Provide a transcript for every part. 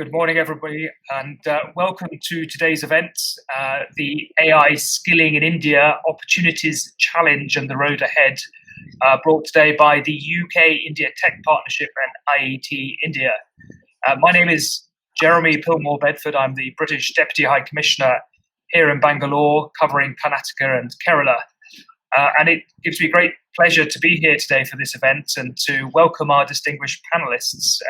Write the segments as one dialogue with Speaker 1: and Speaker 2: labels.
Speaker 1: Good morning, everybody, and welcome to today's event, the AI Skilling in India, Opportunities, Challenge and the Road Ahead, brought today by the UK-India Tech Partnership and IET India. My name is Jeremy Pilmore-Bedford. I'm the British Deputy High Commissioner here in Bangalore, covering Karnataka and Kerala. And it gives me great pleasure to be here today for this event and to welcome our distinguished panelists.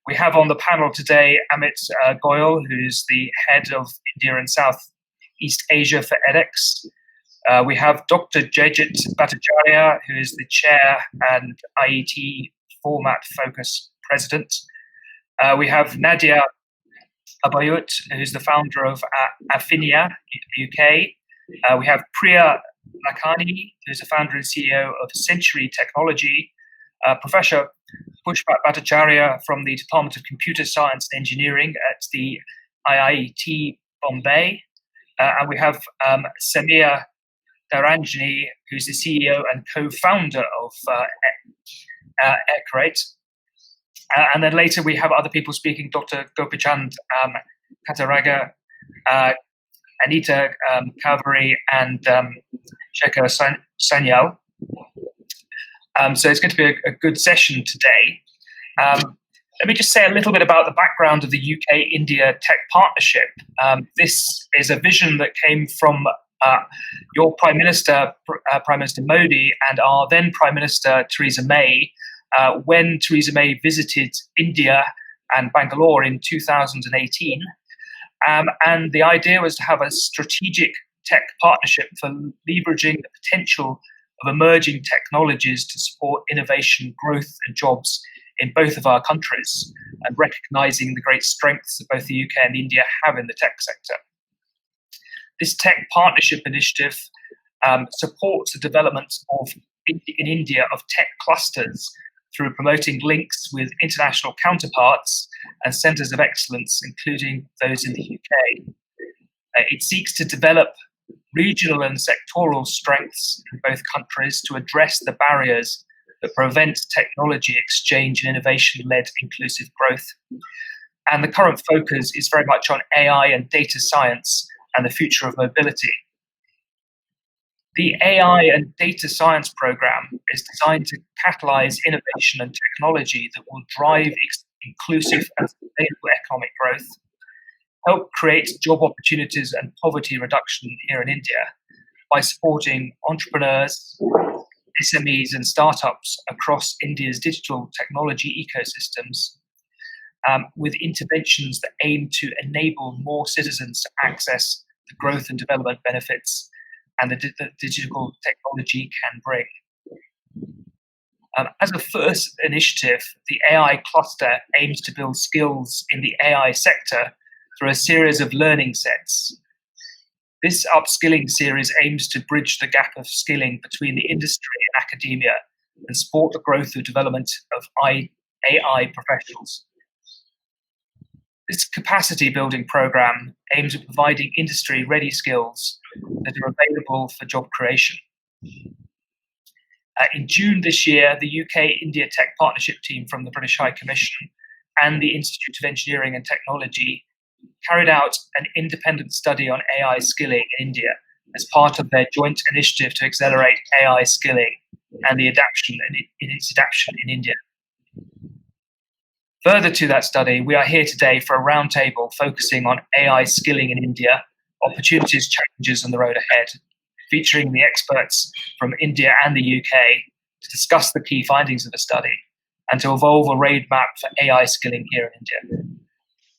Speaker 1: We have on the panel today Amit Goyal, who's the head of India and Southeast Asia for edX. We have Dr. Jayjit Bhattacharya, who is the chair and IET Format Focus president. We have Nadia Abayut, who's the founder of Affinia UK. We have Priya Lakhani, who's the founder and CEO of Century Technology. Professor Pushpa Bhattacharya from the Department of Computer Science and Engineering at the IIT Bombay. And we have Samir Dharanjani, who's the CEO and co-founder of Ekrate. And then later we have other people speaking, Dr. Gopichand Kataraga, Anita Kaveri, and Shekhar Sanyal. So it's going to be a good session today. Let me just say a little bit about the background of the UK-India Tech Partnership. This is a vision that came from your Prime Minister, Prime Minister Modi, and our then Prime Minister, Theresa May, when Theresa May visited India and Bangalore in 2018. And the idea was to have a strategic tech partnership for leveraging the potential of emerging technologies to support innovation, growth and jobs in both of our countries, and recognizing the great strengths that both the UK and India have in the tech sector. This tech partnership initiative supports the development in India of tech clusters through promoting links with international counterparts and centers of excellence, including those in the UK. It seeks to develop regional and sectoral strengths in both countries to address the barriers that prevent technology exchange and innovation-led inclusive growth. And the current focus is very much on AI and data science and the future of mobility. The AI and data science program is designed to catalyze innovation and technology that will drive inclusive and sustainable economic growth, help create job opportunities and poverty reduction here in India by supporting entrepreneurs, SMEs and startups across India's digital technology ecosystems, with interventions that aim to enable more citizens to access the growth and development benefits and the digital technology can bring. As a first initiative, the AI cluster aims to build skills in the AI sector through a series of learning sets. This upskilling series aims to bridge the gap of skilling between the industry and academia and support the growth and development of AI professionals. This capacity building program aims at providing industry-ready skills that are available for job creation. In June this year, the UK-India Tech Partnership team from the British High Commission and the Institute of Engineering and Technology carried out an independent study on AI skilling in India as part of their joint initiative to accelerate AI skilling and the adaptation in its adaptation in India. Further to that study, we are here today for a roundtable focusing on AI skilling in India, opportunities, challenges, and the road ahead, featuring the experts from India and the UK to discuss the key findings of the study and to evolve a roadmap for AI skilling here in India.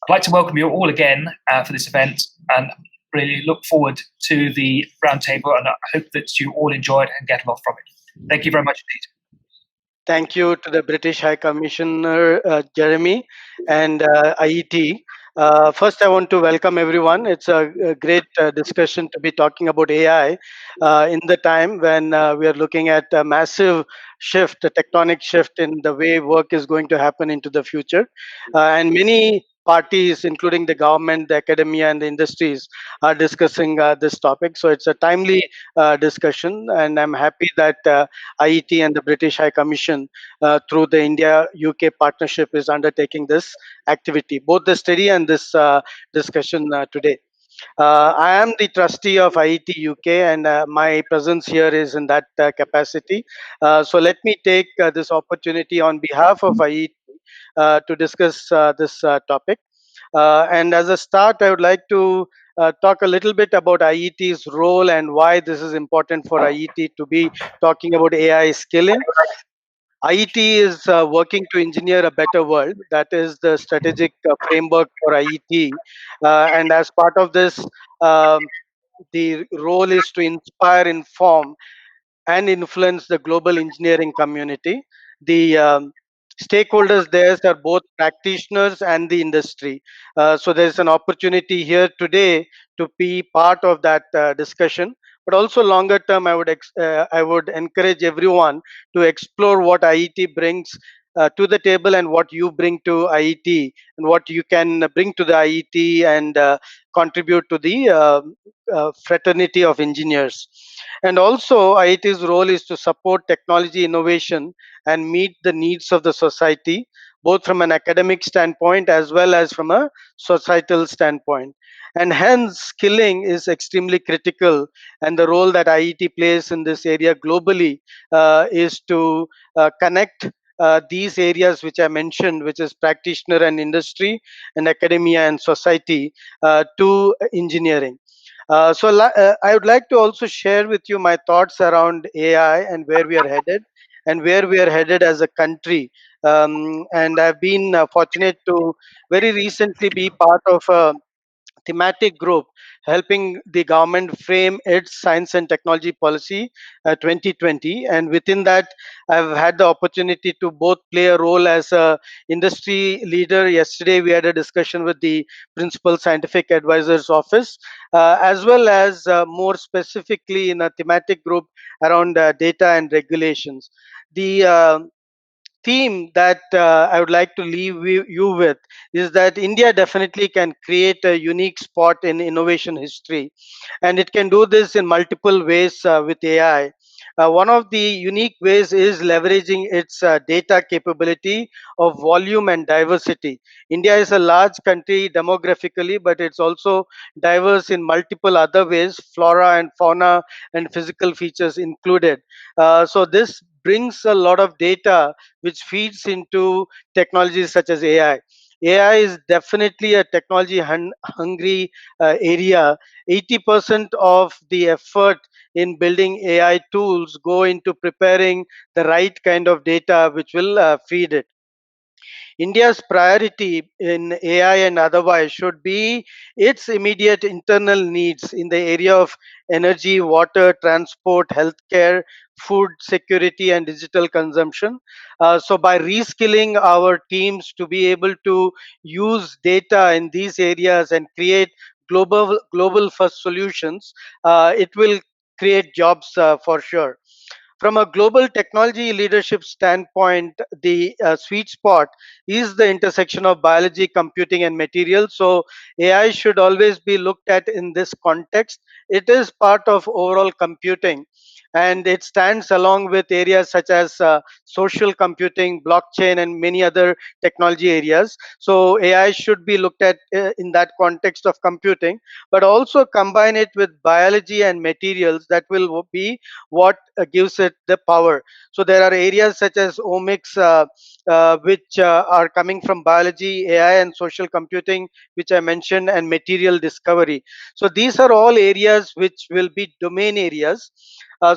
Speaker 1: I'd like to welcome you all again for this event and really look forward to the roundtable, and I hope that you all enjoy it and get a lot from it. Thank you very much indeed.
Speaker 2: Thank you to the British High Commissioner, Jeremy, and IET. First, I want to welcome everyone. It's a great discussion to be talking about AI in the time when we are looking at a massive shift, a tectonic shift in the way work is going to happen into the future. And many parties, including the government, the academia, and the industries, are discussing this topic. So it's a timely discussion, and I'm happy that IET and the British High Commission, through the India-UK partnership, is undertaking this activity, both the study and this discussion today. I am the trustee of IET UK, and my presence here is in that capacity. So let me take this opportunity on behalf of IET to discuss this topic. And as a start, I would like to talk a little bit about IET's role and why this is important for IET to be talking about AI skilling. IET is working to engineer a better world. That is the strategic framework for IET. And as part of this, um, the role is to inspire, inform, and influence the global engineering community. The stakeholders there are both practitioners and the industry. So there's an opportunity here today to be part of that discussion. But also longer term, I would encourage everyone to explore what IET brings to the table, and what you bring to IET, and what you can bring to the IET, and contribute to the fraternity of engineers. And also, IIT's role is to support technology innovation and meet the needs of the society, both from an academic standpoint as well as from a societal standpoint. And hence, skilling is extremely critical. And the role that IET plays in this area globally is to connect these areas which I mentioned, which is practitioner and industry, and academia and society, to engineering. I would like to also share with you my thoughts around AI and where we are headed, and where we are headed as a country. And I've been fortunate to very recently be part of a thematic group helping the government frame its science and technology policy 2020. And within that, I've had the opportunity to both play a role as a industry leader. Yesterday we had a discussion with the principal scientific advisor's office, as well as more specifically in a thematic group around data and regulations. The theme that I would like to leave you with is that India definitely can create a unique spot in innovation history, and it can do this in multiple ways with AI. One of the unique ways is leveraging its data capability of volume and diversity. India is a large country demographically, but it's also diverse in multiple other ways, flora and fauna and physical features included. So this brings a lot of data which feeds into technologies such as AI. AI is definitely a technology hungry area. 80% of the effort in building AI tools go into preparing the right kind of data which will feed it. India's priority in AI and otherwise should be its immediate internal needs in the area of energy, water, transport, healthcare, food security, and digital consumption. So, by reskilling our teams to be able to use data in these areas and create global first solutions, it will create jobs for sure. From a global technology leadership standpoint, the sweet spot is the intersection of biology, computing, and materials. So, AI should always be looked at in this context. It is part of overall computing, and it stands along with areas such as social computing, blockchain, and many other technology areas. So, AI should be looked at in that context of computing, but also combine it with biology and materials. That will be what gives it the power. So there are areas such as omics, which are coming from biology, AI, and social computing, which I mentioned, and material discovery. So these are all areas which will be domain areas.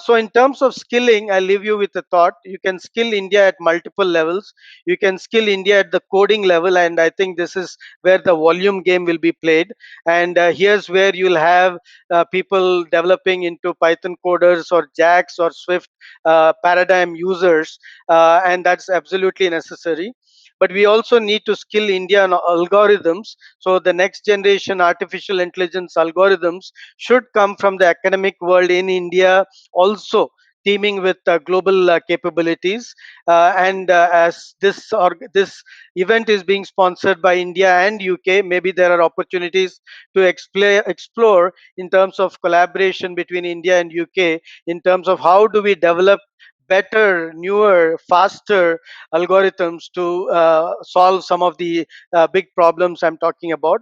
Speaker 2: So in terms of skilling, I leave you with a thought. You can skill India at multiple levels. You can skill India at the coding level, and I think this is where the volume game will be played. And here's where you'll have people developing into Python coders or JAX or Swift paradigm users, and that's absolutely necessary. But we also need to skill India on algorithms. So the next generation artificial intelligence algorithms should come from the academic world in India also, teaming with global capabilities. And as this event is being sponsored by India and UK, maybe there are opportunities to explore in terms of collaboration between India and UK, in terms of how do we develop better, newer, faster algorithms to solve some of the big problems I'm talking about.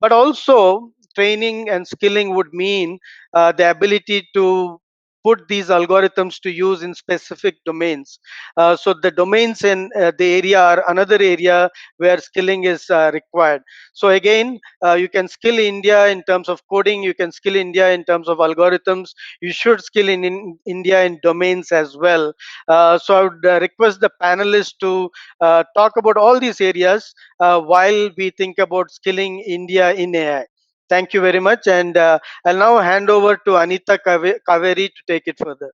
Speaker 2: But also, training and skilling would mean the ability to put these algorithms to use in specific domains. So the domains in the area are another area where skilling is required. So again, you can skill India in terms of coding, you can skill India in terms of algorithms, you should skill in India in domains as well. So I would request the panelists to talk about all these areas while we think about skilling India in AI. Thank you very much. And I'll now hand over to Anita Kaveri to take it further.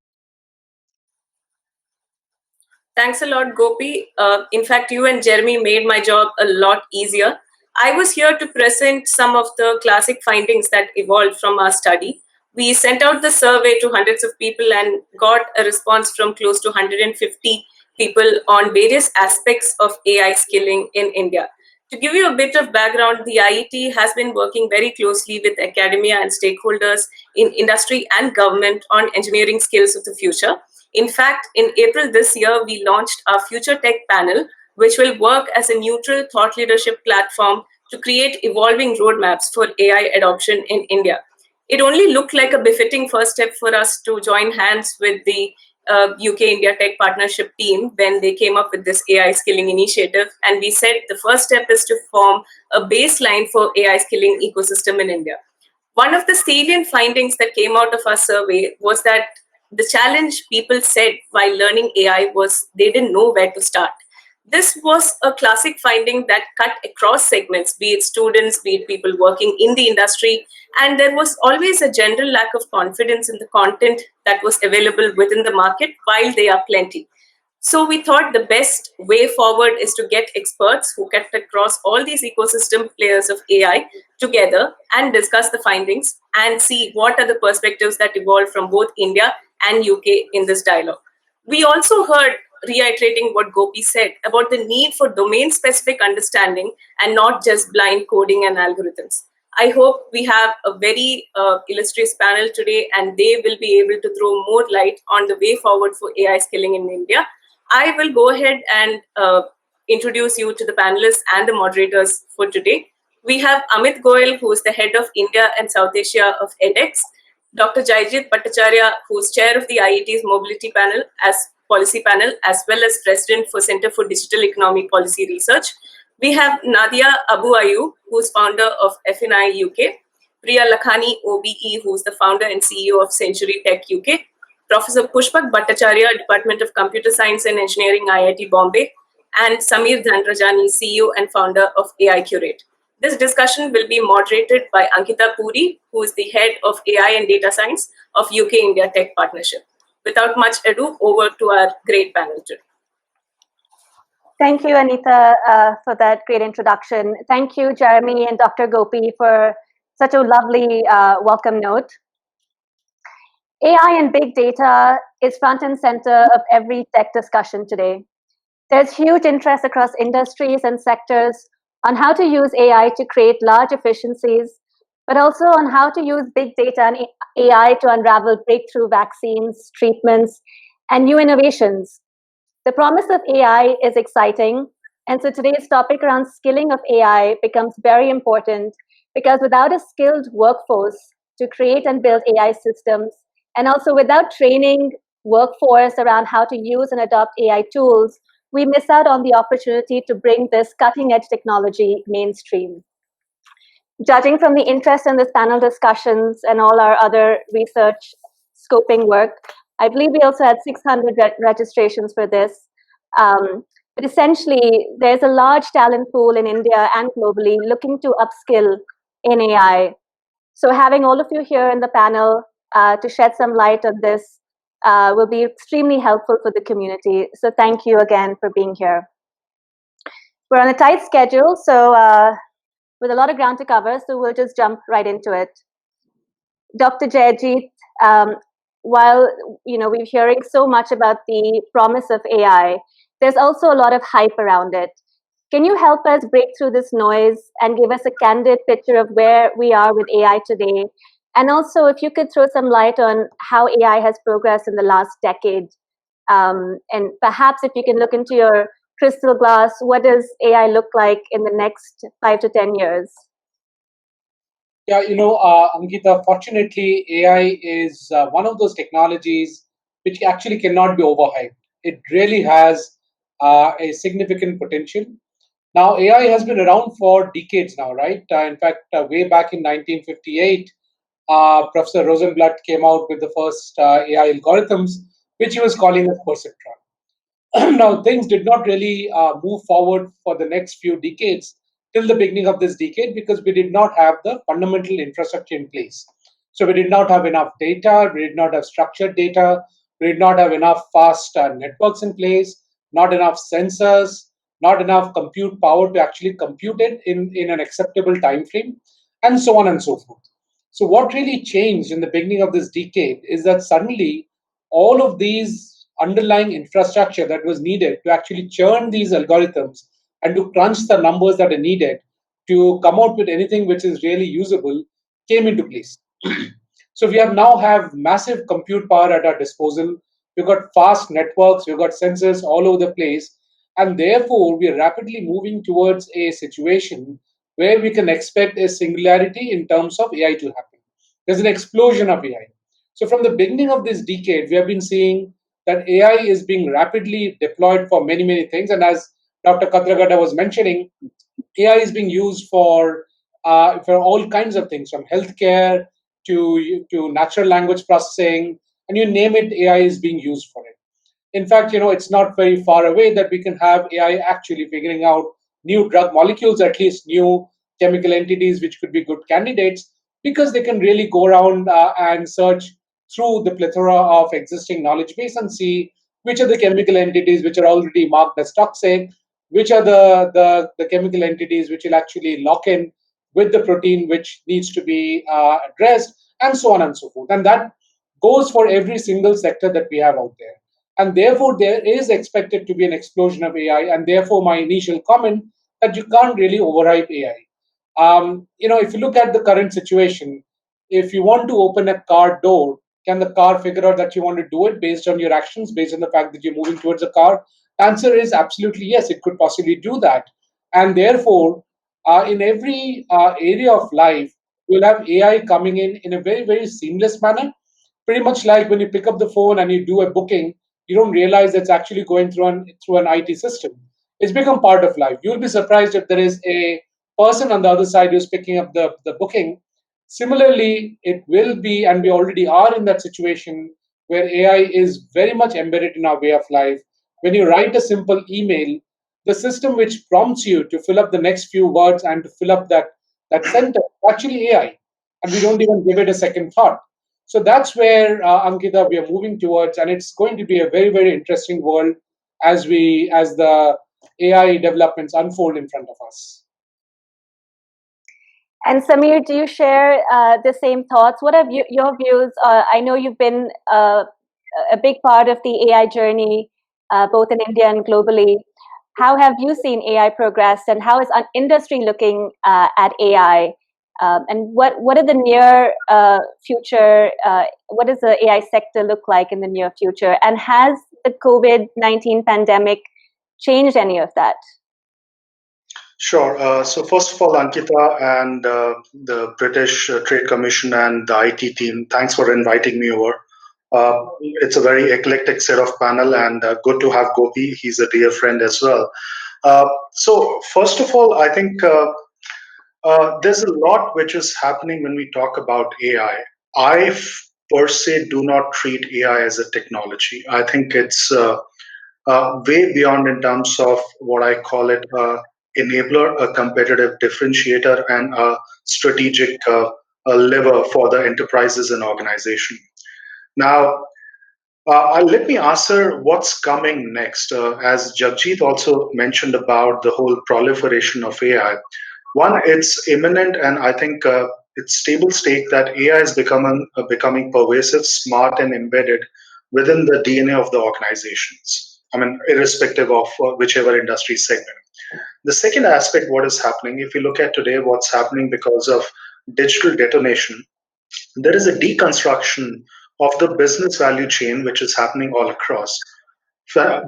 Speaker 3: Thanks a lot, Gopi. In fact, you and Jeremy made my job a lot easier. I was here to present some of the classic findings that evolved from our study. We sent out the survey to hundreds of people and got a response from close to 150 people on various aspects of AI skilling in India. To give you a bit of background, the IET has been working very closely with academia and stakeholders in industry and government on engineering skills of the future. In fact, in April this year, we launched our Future Tech panel, which will work as a neutral thought leadership platform to create evolving roadmaps for AI adoption in India. It only looked like a befitting first step for us to join hands with the UK India Tech Partnership team when they came up with this AI skilling initiative. And we said the first step is to form a baseline for AI skilling ecosystem in India. One of the salient findings that came out of our survey was that the challenge people said while learning AI was they didn't know where to start. This was a classic finding that cut across segments, be it students, be it people working in the industry, and there was always a general lack of confidence in the content that was available within the market while they are plenty. So we thought the best way forward is to get experts who cut across all these ecosystem players of AI together and discuss the findings and see what are the perspectives that evolve from both India and UK in this dialogue. We also heard, reiterating what Gopi said, about the need for domain-specific understanding and not just blind coding and algorithms. I hope we have a very illustrious panel today and they will be able to throw more light on the way forward for AI skilling in India. I will go ahead and introduce you to the panelists and the moderators for today. We have Amit Goyal, who is the head of India and South Asia of edX, Dr. Jaijit Bhattacharya, who is chair of the IET's Mobility Panel as Policy Panel, as well as president for Center for Digital Economy Policy Research. We have Nadia Abu Ayu, who is founder of FNI UK, Priya Lakhani, OBE, who is the founder and CEO of Century Tech UK, Professor Pushpak Bhattacharya, Department of Computer Science and Engineering, IIT Bombay, and Samir Dhanrajani, CEO and founder of AI Curate. This discussion will be moderated by Ankita Puri, who is the head of AI and data science of UK India Tech Partnership. Without much ado, over to our great panel today.
Speaker 4: Thank you, Anita, for that great introduction. Thank you, Jeremy and Dr. Gopi, for such a lovely welcome note. AI and big data is front and center of every tech discussion today. There's huge interest across industries and sectors on how to use AI to create large efficiencies, but also on how to use big data and AI to unravel breakthrough vaccines, treatments, and new innovations. The promise of AI is exciting, and so today's topic around skilling of AI becomes very important because without a skilled workforce to create and build AI systems, and also without training workforce around how to use and adopt AI tools, we miss out on the opportunity to bring this cutting-edge technology mainstream. Judging from the interest in this panel discussions and all our other research scoping work, I believe we also had 600 registrations for this. But essentially, there's a large talent pool in India and globally looking to upskill in AI. So having all of you here in the panel to shed some light on this will be extremely helpful for the community. So thank you again for being here. We're on a tight schedule, so with a lot of ground to cover, so we'll just jump right into it. Dr. Jaijit while we're hearing so much about the promise of AI, there's also a lot of hype around it. Can you help us break through this noise and give us a candid picture of where we are with AI today? And also, if you could throw some light on how AI has progressed in the last decade, and perhaps if you can look into your crystal glass, what does AI look like in the next 5 to 10 years?
Speaker 5: Yeah, Ankita, fortunately, AI is one of those technologies which actually cannot be overhyped. It really has a significant potential. Now, AI has been around for decades now, right? In fact, way back in 1958, Professor Rosenblatt came out with the first AI algorithms, which he was calling as perceptron. Now, things did not really move forward for the next few decades till the beginning of this decade because we did not have the fundamental infrastructure in place. So, we did not have enough data, we did not have structured data, we did not have enough fast networks in place, not enough sensors, not enough compute power to actually compute it in an acceptable time frame, and so on and so forth. So, what really changed in the beginning of this decade is that suddenly all of these underlying infrastructure that was needed to actually churn these algorithms and to crunch the numbers that are needed to come out with anything which is really usable came into place. So we have now have massive compute power at our disposal. We've got fast networks, we've got sensors all over the place, and therefore we are rapidly moving towards a situation where we can expect a singularity in terms of AI to happen. There's an explosion of AI. So from the beginning of this decade, we have been seeing that AI is being rapidly deployed for many, many things. And as Dr. Katragada was mentioning, AI is being used for all kinds of things, from healthcare to natural language processing, and you name it, AI is being used for it. In fact, it's not very far away that we can have AI actually figuring out new drug molecules, at least new chemical entities which could be good candidates, because they can really go around and search through the plethora of existing knowledge base and see which are the chemical entities which are already marked as toxic, which are the chemical entities which will actually lock in with the protein which needs to be addressed, and so on and so forth. And that goes for every single sector that we have out there. And therefore, there is expected to be an explosion of AI. And therefore, my initial comment that you can't really overhype AI. If you look at the current situation, if you want to open a car door, can the car figure out that you want to do it based on your actions, based on the fact that you're moving towards a car? Answer is absolutely yes, it could possibly do that. And therefore, in every area of life, you'll have AI coming in a very, very seamless manner. Pretty much like when you pick up the phone and you do a booking, you don't realize it's actually going through an IT system. It's become part of life. You'll be surprised if there is a person on the other side who's picking up the booking. Similarly, it will be, and we already are in that situation where AI is very much embedded in our way of life. When you write a simple email, the system which prompts you to fill up the next few words and to fill up that sentence, actually AI, and we don't even give it a second thought. So that's where Ankita we are moving towards, and it's going to be a very, very interesting world as the AI developments unfold in front of us.
Speaker 4: And Samir, do you share the same thoughts? What are your views? I know you've been a big part of the AI journey, both in India and globally. How have you seen AI progress, and how is our industry looking at AI? And what are the near future? What does the AI sector look like in the near future? And has the COVID-19 pandemic changed any of that?
Speaker 6: Sure. So first of all, Ankita and the British Trade Commission and the IT team, thanks for inviting me over. It's a very eclectic set of panel, and good to have Gopi. He's a dear friend as well. So first of all, I think there's a lot which is happening when we talk about AI. I per se do not treat AI as a technology. I think it's way beyond in terms of what I call it enabler, a competitive differentiator, and a strategic lever for the enterprises and organization. Now, let me answer what's coming next. As Jagjit also mentioned about the whole proliferation of AI, one, it's imminent, and I think it's stable state that AI is becoming pervasive, smart, and embedded within the DNA of the organizations. I mean, irrespective of whichever industry segment. The second aspect, what is happening, if you look at today, what's happening because of digital detonation, there is a deconstruction of the business value chain which is happening all across.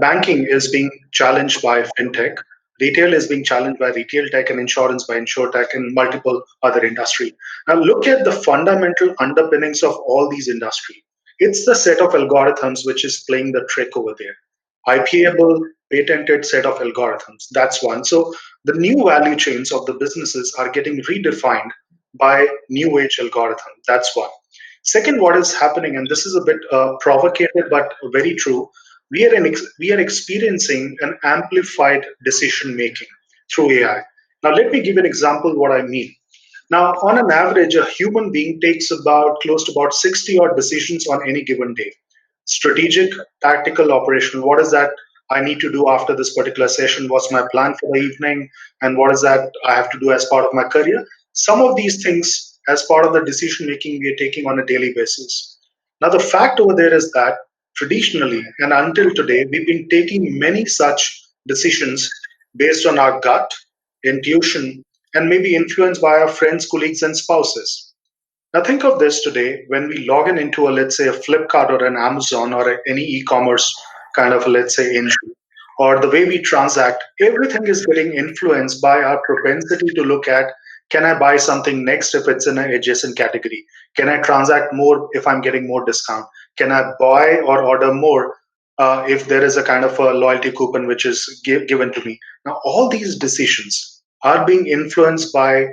Speaker 6: Banking is being challenged by fintech, retail is being challenged by retail tech, and insurance by insurtech, and multiple other industry. Now look at the fundamental underpinnings of all these industry. It's the set of algorithms which is playing the trick over there. IPable, patented set of algorithms. That's one. So the new value chains of the businesses are getting redefined by new age algorithm. That's one. Second, what is happening, and this is a bit provocative but very true, we are experiencing an amplified decision making through AI. Now, let me give an example what I mean. Now, on an average, a human being takes about close to about 60 odd decisions on any given day. Strategic, tactical, operational. What is that I need to do after this particular session? What's my plan for the evening? And what is that I have to do as part of my career? Some of these things, as part of the decision making, we are taking on a daily basis. Now, the fact over there is that traditionally and until today, we've been taking many such decisions based on our gut, intuition, and maybe influenced by our friends, colleagues, and spouses. Now, think of this today when we log in into a, let's say, a Flipkart or an Amazon or any e commerce kind of, let's say, engine, or the way we transact, everything is getting influenced by our propensity to look at, can I buy something next if it's in an adjacent category? Can I transact more if I'm getting more discount? Can I buy or order more if there is a kind of a loyalty coupon which is given to me? Now, all these decisions are being influenced by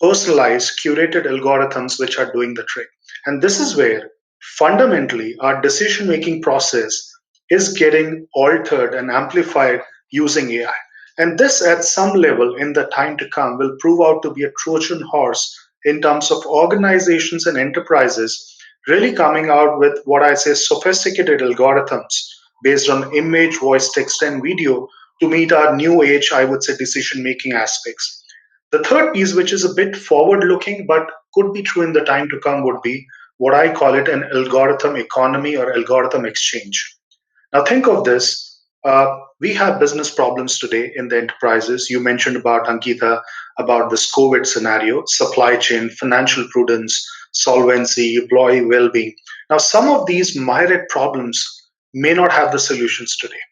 Speaker 6: personalized, curated algorithms which are doing the trick. And this is where fundamentally our decision making process is getting altered and amplified using AI. And this, at some level in the time to come, will prove out to be a Trojan horse in terms of organizations and enterprises really coming out with what I say sophisticated algorithms based on image, voice, text, and video to meet our new age, I would say, decision making aspects. The third piece, which is a bit forward looking but could be true in the time to come, would be what I call it an algorithm economy or algorithm exchange. Now, think of this. We have business problems today in the enterprises. You mentioned about Ankita, about this COVID scenario, supply chain, financial prudence, solvency, employee well being. Now, some of these myriad problems may not have the solutions today.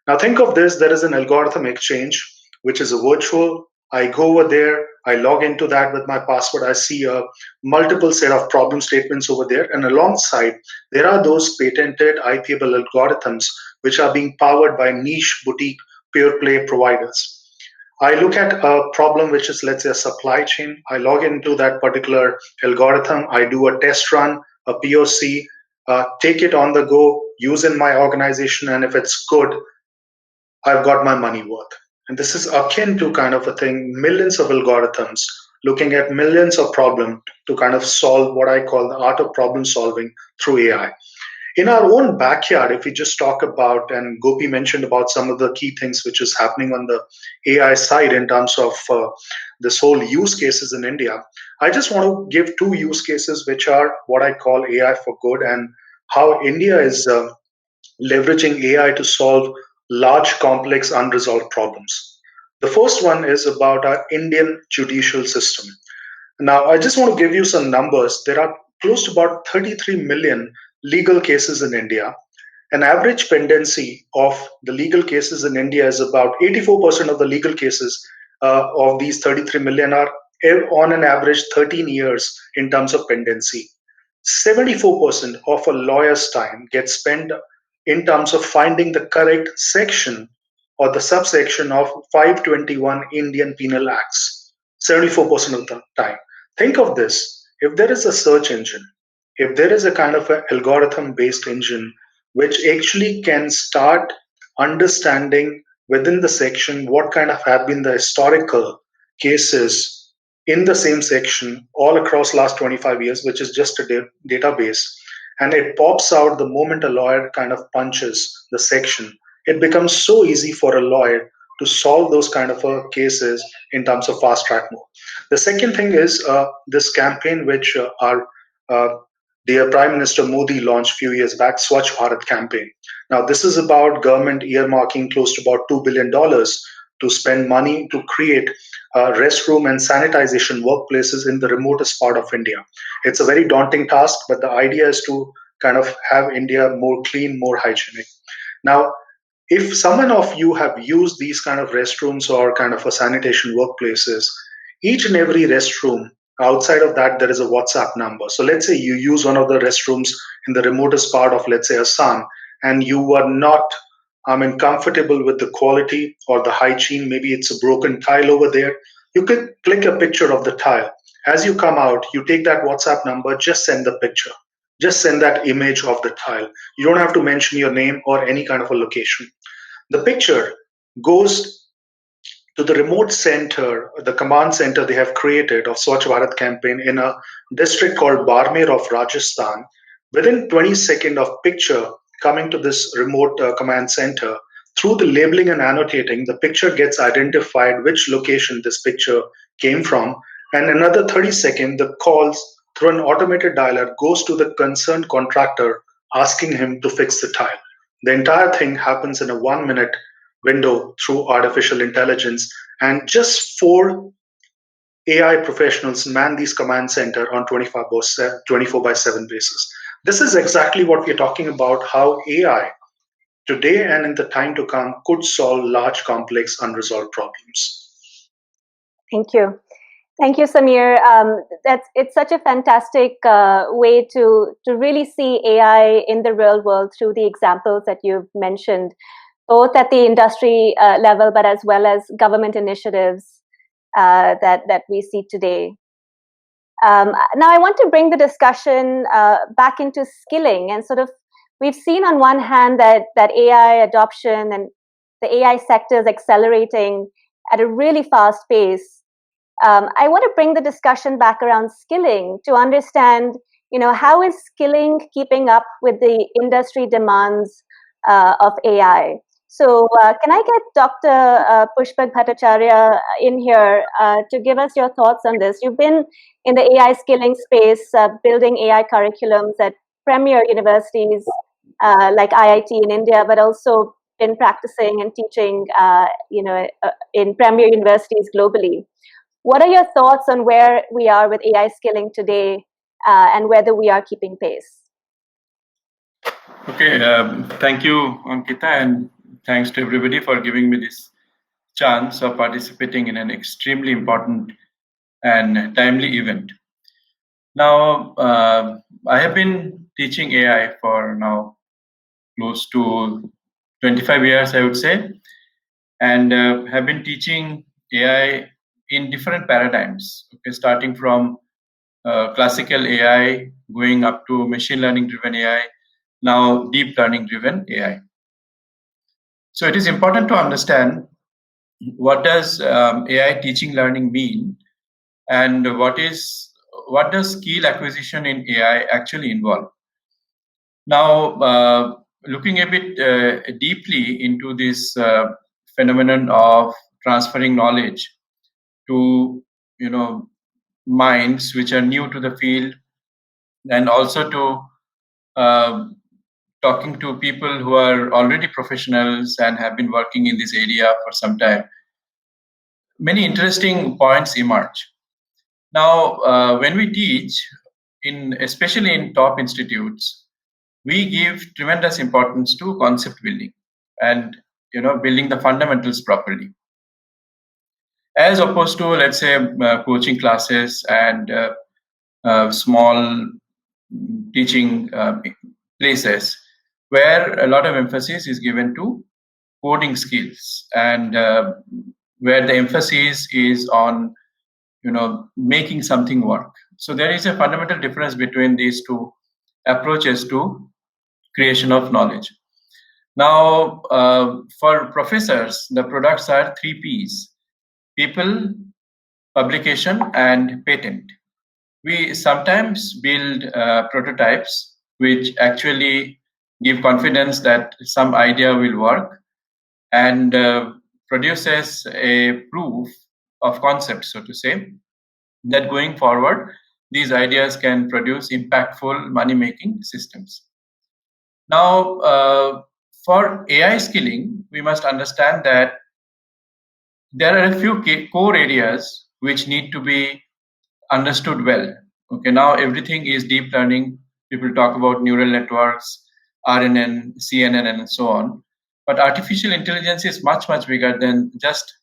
Speaker 6: Now think of this, there is an algorithm exchange, which is a virtual. I go over there, I log into that with my password. I see a multiple set of problem statements over there. And alongside, there are those patented IPable algorithms, which are being powered by niche boutique pure play providers. I look at a problem which is, let's say, a supply chain. I log into that particular algorithm. I do a test run, a POC, take it on the go, use in my organization. And if it's good, I've got my money worth. And this is akin to kind of a thing, millions of algorithms looking at millions of problems to kind of solve what I call the art of problem solving through AI. In our own backyard, if we just talk about, and Gopi mentioned about some of the key things which is happening on the AI side in terms of this whole use cases in India, I just want to give two use cases which are what I call AI for good and how India is leveraging AI to solve large, complex, unresolved problems. The first one is about our Indian judicial system. Now, I just want to give you some numbers. There are close to about 33 million legal cases in India. An average pendency of the legal cases in India is about 84% of the legal cases of these 33 million are on an average 13 years in terms of pendency. 74% of a lawyer's time gets spent in terms of finding the correct section or the subsection of 521 Indian Penal Acts. 74% of the time. Think of this. If there is a search engine, if there is a kind of an algorithm based engine which actually can start understanding within the section what kind of have been the historical cases in the same section all across last 25 years, which is just a database, and it pops out the moment a lawyer kind of punches the section, it becomes so easy for a lawyer to solve those kind of cases in terms of fast track mode. The second thing is this campaign which our dear Prime Minister Modi launched a few years back, Swachh Bharat campaign. Now, this is about government earmarking close to about $2 billion to spend money to create restroom and sanitization workplaces in the remotest part of India. It's a very daunting task, but the idea is to kind of have India more clean, more hygienic. Now, if someone of you have used these kind of restrooms or kind of a sanitation workplaces, each and every restroom, outside of that, there is a WhatsApp number. So let's say you use one of the restrooms in the remotest part of, let's say, Assam, and you were not comfortable with the quality or the hygiene. Maybe it's a broken tile over there. You could click a picture of the tile. As you come out, you take that WhatsApp number, just send the picture. Just send that image of the tile. You don't have to mention your name or any kind of a location. The picture goes to the remote center, the command center they have created of Swachh Bharat campaign in a district called Barmer of Rajasthan. Within 20 seconds of picture coming to this remote command center, through the labeling and annotating, the picture gets identified which location this picture came from, and another 30 seconds, the calls through an automated dialer goes to the concerned contractor asking him to fix the tile. The entire thing happens in a 1 minute window through artificial intelligence, and just 4 AI professionals man these command center on 24/7 basis. This is exactly what we're talking about, how AI today and in the time to come could solve large, complex, unresolved problems.
Speaker 4: Thank you. Thank you, Samir. It's such a fantastic way to really see AI in the real world through the examples that you've mentioned, both at the industry level, but as well as government initiatives that we see today. Now, I want to bring the discussion back into skilling, and sort of we've seen on one hand that AI adoption and the AI sector is accelerating at a really fast pace. I want to bring the discussion back around skilling to understand, how is skilling keeping up with the industry demands of AI? So can I get Dr. Pushpak Bhattacharya in here to give us your thoughts on this? You've been in the AI skilling space, building AI curriculums at premier universities like IIT in India, but also been practicing and teaching, in premier universities globally. What are your thoughts on where we are with AI skilling today and whether we are keeping pace?
Speaker 7: Okay, thank you, Ankita, and thanks to everybody for giving me this chance of participating in an extremely important and timely event. Now, I have been teaching AI for now close to 25 years, I would say, and have been teaching AI in different paradigms, okay, starting from classical AI, going up to machine learning driven AI, now deep learning driven AI. So it is important to understand what does AI teaching learning mean, and what does skill acquisition in AI actually involve. Now, looking a bit deeply into this phenomenon of transferring knowledge to minds which are new to the field, and also to talking to people who are already professionals and have been working in this area for some time, many interesting points emerge. Now, when we teach, especially in top institutes, we give tremendous importance to concept building and building the fundamentals properly, as opposed to, let's say, coaching classes and small teaching places where a lot of emphasis is given to coding skills, and where the emphasis is on making something work. So there is a fundamental difference between these two approaches to creation of knowledge. Now, for professors, the products are 3 Ps: people, publication, and patent. We sometimes build prototypes which actually give confidence that some idea will work, and produces a proof of concept, so to say, that going forward, these ideas can produce impactful money-making systems. Now, for AI skilling, we must understand that there are a few core areas which need to be understood well. Okay, now everything is deep learning. People talk about neural networks, RNN, CNN, and so on. But artificial intelligence is much, much bigger than just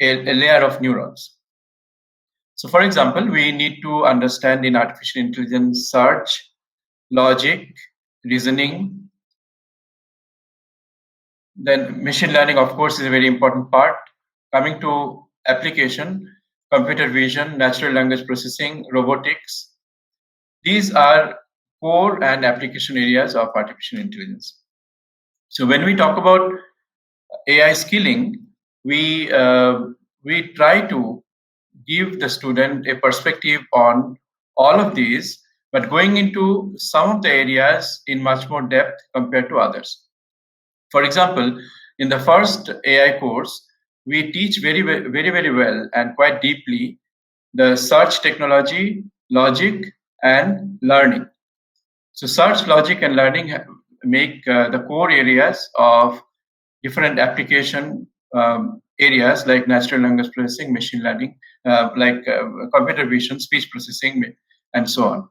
Speaker 7: a layer of neurons. So, for example, we need to understand in artificial intelligence search, logic, reasoning. Then machine learning, of course, is a very important part. Coming to application, computer vision, natural language processing, robotics. These are core and application areas of artificial intelligence. So when we talk about AI skilling, we try to give the student a perspective on all of these, but going into some of the areas in much more depth compared to others. For example, in the first AI course, we teach very, very well and quite deeply the search technology, logic, and learning. So search, logic, and learning make the core areas of different application areas like natural language processing, machine learning, computer vision, speech processing, and so on.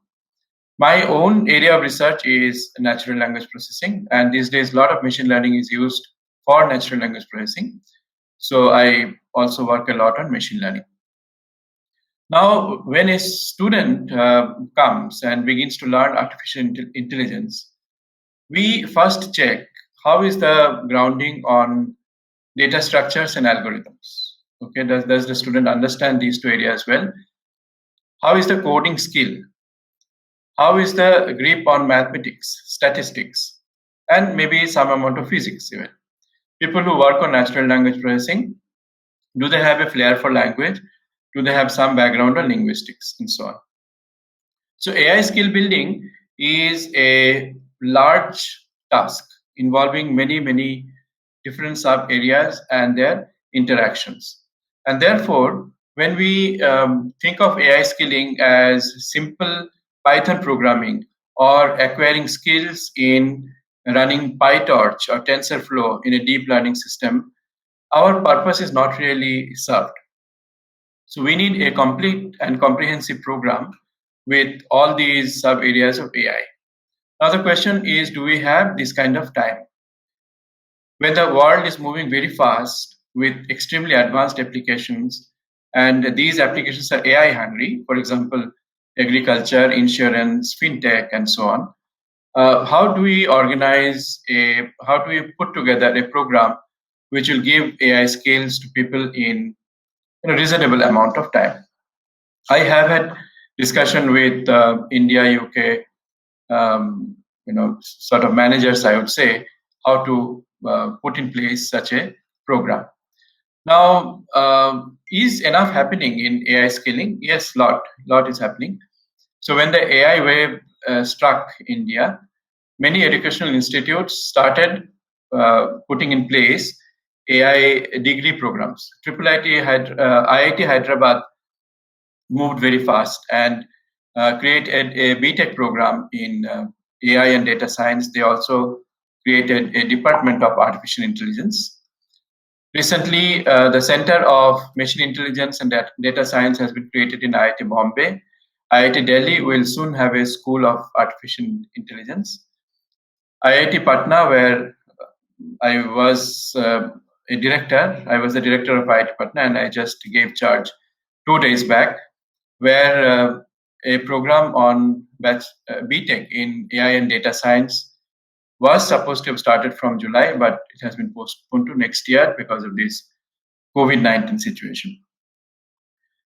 Speaker 7: My own area of research is natural language processing, and these days a lot of machine learning is used for natural language processing. So I also work a lot on machine learning. Now, when a student comes and begins to learn artificial intelligence, we first check how is the grounding on data structures and algorithms. Okay, does the student understand these two areas well? How is the coding skill? How is the grip on mathematics, statistics, and maybe some amount of physics even? People who work on natural language processing, do they have a flair for language? Do they have some background on linguistics and so on? So AI skill building is a large task involving many different sub areas and their interactions. And therefore, when we think of AI skilling as simple Python programming or acquiring skills in running PyTorch or TensorFlow in a deep learning system, our purpose is not really served. So we need a complete and comprehensive program with all these sub areas of AI. Now the question is, do we have this kind of time? When the world is moving very fast with extremely advanced applications, and these applications are AI hungry, for example, agriculture, insurance, fintech, and so on, how do we put together a program which will give AI skills to people in a reasonable amount of time? I have had discussion with India, UK, sort of managers, I would say, how to put in place such a program. Now, is enough happening in AI skilling? Yes, lot is happening. So when the AI wave struck India, many educational institutes started putting in place AI degree programs. IIT Hyderabad moved very fast and created a BTech program in AI and data science. They also created a department of artificial intelligence. Recently, the Center of Machine Intelligence and Data Science has been created in IIT Bombay. IIT Delhi will soon have a school of artificial intelligence. IIT Patna, where I was the director of IIT Patna, and I just gave charge 2 days back, where a program on BTech in AI and data science was supposed to have started from July, but it has been postponed to next year because of this COVID-19 situation.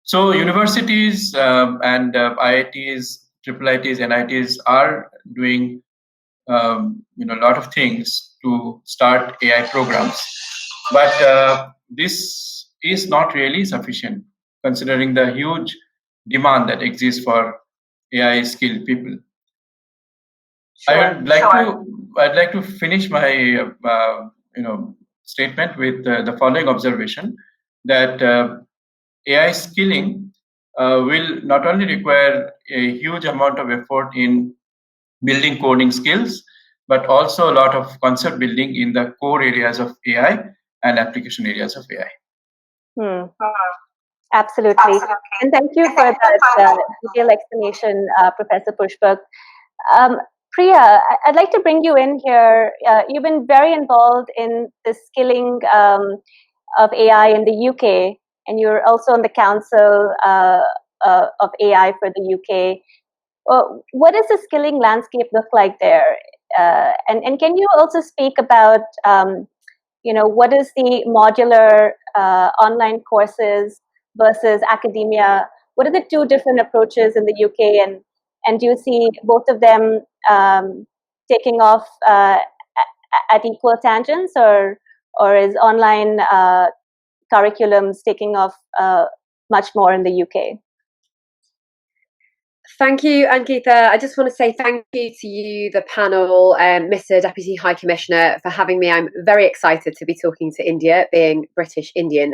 Speaker 7: So universities and IITs, IIITs, NITs are doing a lot of things to start AI programs, but this is not really sufficient considering the huge demand that exists for AI skilled people. I'd like to finish my statement with the following observation that AI skilling will not only require a huge amount of effort in building coding skills, but also a lot of concept building in the core areas of AI and application areas of AI.
Speaker 4: Absolutely. And thank you for that detailed explanation, Professor Pushpak. Priya, I'd like to bring you in here. You've been very involved in the skilling of AI in the UK, and you're also on the Council of AI for the UK. What does the skilling landscape look like there? And can you also speak about, what is the modular online courses versus academia? What are the two different approaches in the UK, and do you see both of them taking off at equal tangents, or is online curriculums taking off much more in the UK?
Speaker 8: Thank you, Ankita. I just want to say thank you to you, the panel, Mr. Deputy High Commissioner, for having me. I'm very excited to be talking to India, being British Indian.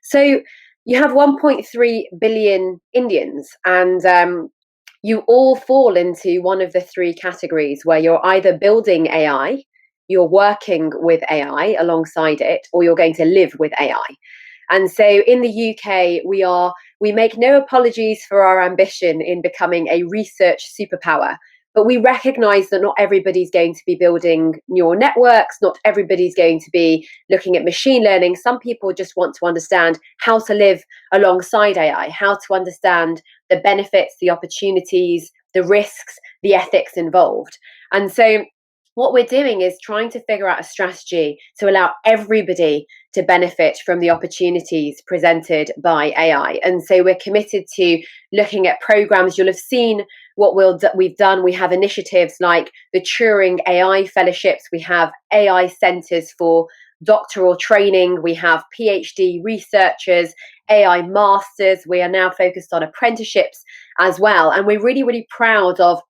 Speaker 8: So you have 1.3 billion Indians, and you all fall into one of the three categories where you're either building AI, you're working with AI alongside it, or you're going to live with AI. And so in the UK, we make no apologies for our ambition in becoming a research superpower, but we recognize that not everybody's going to be building neural networks, not everybody's going to be looking at machine learning. Some people just want to understand how to live alongside AI, how to understand the benefits, the opportunities, the risks, the ethics involved. And so what we're doing is trying to figure out a strategy to allow everybody to benefit from the opportunities presented by AI. And so we're committed to looking at programs. You'll have seen what we've done. We have initiatives like the Turing AI Fellowships. We have AI centers for doctoral training. We have PhD researchers, AI masters. We are now focused on apprenticeships as well. And we're really, really proud of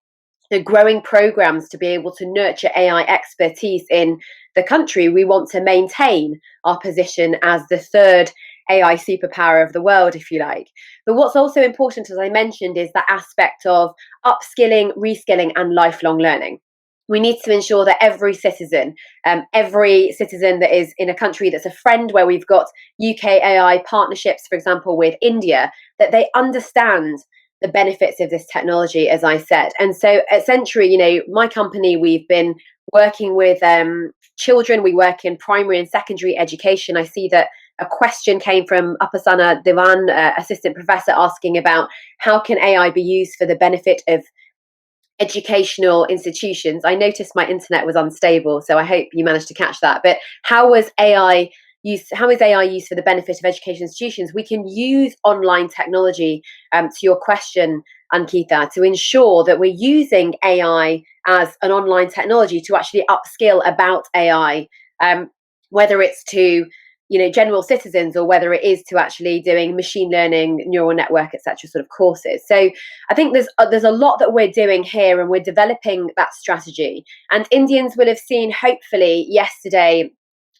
Speaker 8: the growing programs to be able to nurture AI expertise in the country. We want to maintain our position as the third AI superpower of the world, if you like. But what's also important, as I mentioned, is that aspect of upskilling, reskilling, and lifelong learning. We need to ensure that every citizen that is in a country that's a friend, where we've got UK AI partnerships, for example, with India, that they understand the benefits of this technology, as I said. And so at Century, my company, we've been working with children. We work in primary and secondary education. I see that a question came from Upasana Devan, assistant professor, asking about how can AI be used for the benefit of educational institutions. I noticed my internet was unstable, so I hope you managed to catch that. But how is AI used for the benefit of education institutions? We can use online technology, to your question, Ankita, to ensure that we're using AI as an online technology to actually upskill about AI, whether it's to general citizens, or whether it is to actually doing machine learning, neural network, etc. sort of courses. So I think there's a lot that we're doing here, and we're developing that strategy. And Indians will have seen, hopefully, yesterday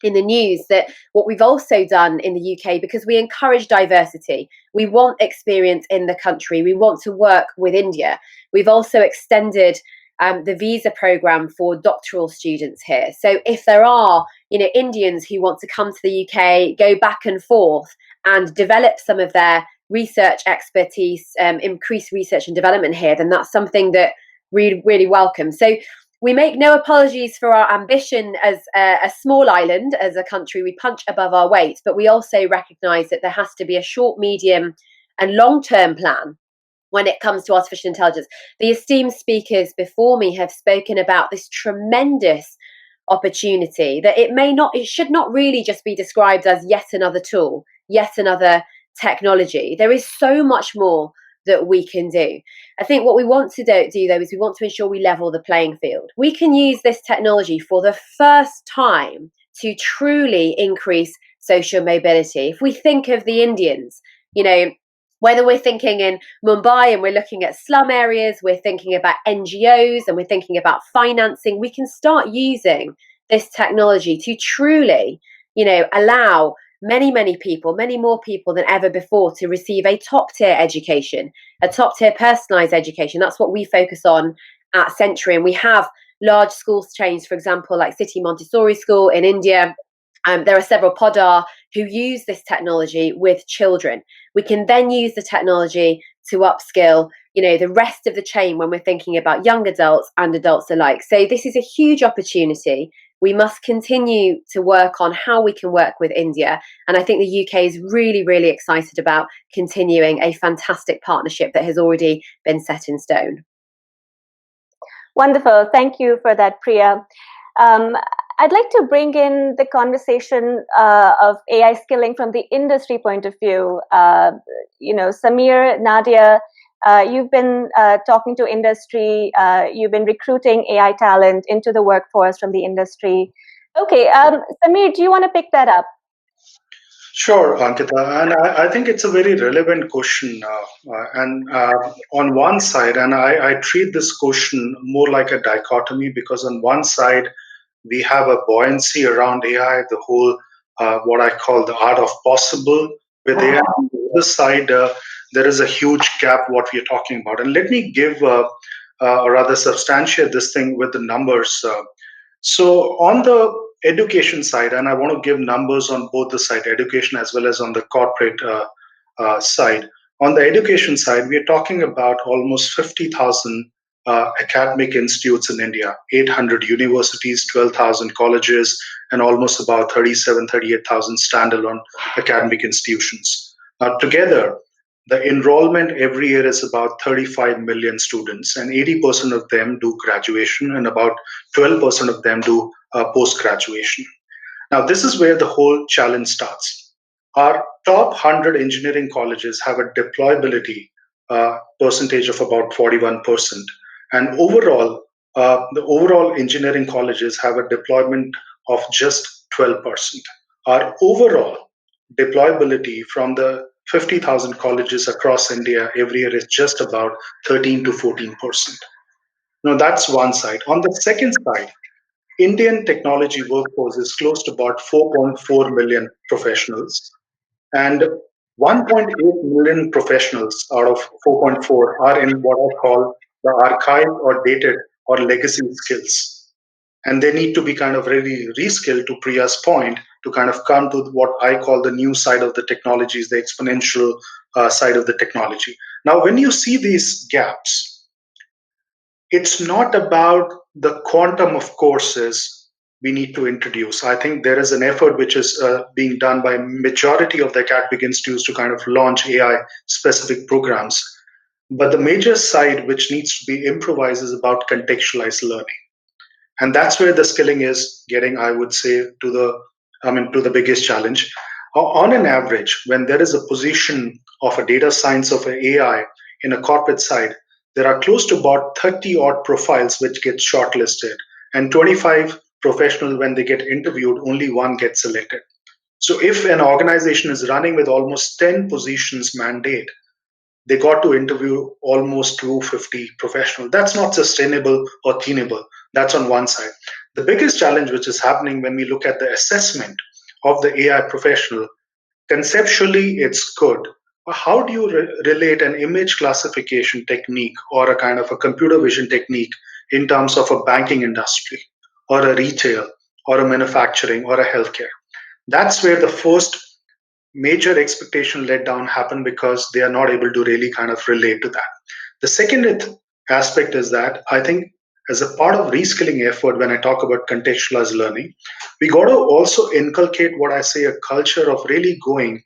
Speaker 8: in the news, that what we've also done in the UK, because we encourage diversity, we want experience in the country, we want to work with India. We've also extended the visa program for doctoral students here. So if there are Indians who want to come to the UK, go back and forth, and develop some of their research expertise, increase research and development here, then that's something that we really welcome. So we make no apologies for our ambition as a small island, as a country. We punch above our weight, but we also recognise that there has to be a short, medium and long-term plan when it comes to artificial intelligence. The esteemed speakers before me have spoken about this tremendous opportunity, that it should not really just be described as yet another tool, yet another technology. There is so much more that we can do. I think what we want to do though, is we want to ensure we level the playing field. We can use this technology for the first time to truly increase social mobility. If we think of the Indians, whether we're thinking in Mumbai and we're looking at slum areas, we're thinking about NGOs, and we're thinking about financing, we can start using this technology to truly, allow many people, many more people than ever before to receive a top tier education, a top tier personalized education. That's what we focus on at Century. And we have large schools chains, for example, like City Montessori School in India. There are several Podar who use this technology with children. We can then use the technology to upskill, the rest of the chain when we're thinking about young adults and adults alike. So this is a huge opportunity. We must continue to work on how we can work with India. And I think the UK is really, really excited about continuing a fantastic partnership that has already been set in stone.
Speaker 4: Wonderful. Thank you for that, Priya. I'd like to bring in the conversation of AI skilling from the industry point of view. Samir, Nadia, you've been talking to industry, you've been recruiting AI talent into the workforce from the industry. Okay, Samir, do you want to pick that up?
Speaker 6: Sure, Ankita, and I think it's a very relevant question. On one side, and I treat this question more like a dichotomy, because on one side, we have a buoyancy around AI, the whole, what I call the art of possible with AI. On the other side, there is a huge gap what we are talking about. And let me give, or rather substantiate this thing with the numbers. So on the education side, and I want to give numbers on both the side, education as well as on the corporate side. On the education side, we are talking about almost 50,000 academic institutes in India, 800 universities, 12,000 colleges, and almost about 38,000 standalone academic institutions. Together, the enrollment every year is about 35 million students, and 80% of them do graduation, and about 12% of them do post graduation. Now, this is where the whole challenge starts. Our top 100 engineering colleges have a deployability percentage of about 41%. And overall, the overall engineering colleges have a deployment of just 12%. Our overall deployability from the 50,000 colleges across India every year is just about 13 to 14%. Now, that's one side. On the second side, Indian technology workforce is close to about 4.4 million professionals, and 1.8 million professionals out of 4.4 are in what I call the archived or dated or legacy skills. And they need to be kind of really reskilled, to Priya's point, to kind of come to what I call the new side of the technologies, the exponential side of the technology. Now, when you see these gaps, it's not about the quantum of courses we need to introduce. I think there is an effort which is being done by majority of the academic institutes to kind of launch AI specific programs. But the major side which needs to be improvised is about contextualized learning. And that's where the skilling is getting, I would say, to the biggest challenge. On an average, when there is a position of a data science of an AI in a corporate side, there are close to about 30 odd profiles which get shortlisted, and 25 professionals, when they get interviewed, only one gets selected. So if an organization is running with almost 10 positions mandate, they got to interview almost 250 professionals. That's not sustainable or tenable. That's on one side. The biggest challenge which is happening when we look at the assessment of the AI professional, conceptually it's good. How do you relate an image classification technique or a kind of a computer vision technique in terms of a banking industry or a retail or a manufacturing or a healthcare? That's where the first major expectation let down happen, because they are not able to really kind of relate to that. The second aspect is that I think as a part of reskilling effort, when I talk about contextualized learning, we got to also inculcate what I say, a culture of really going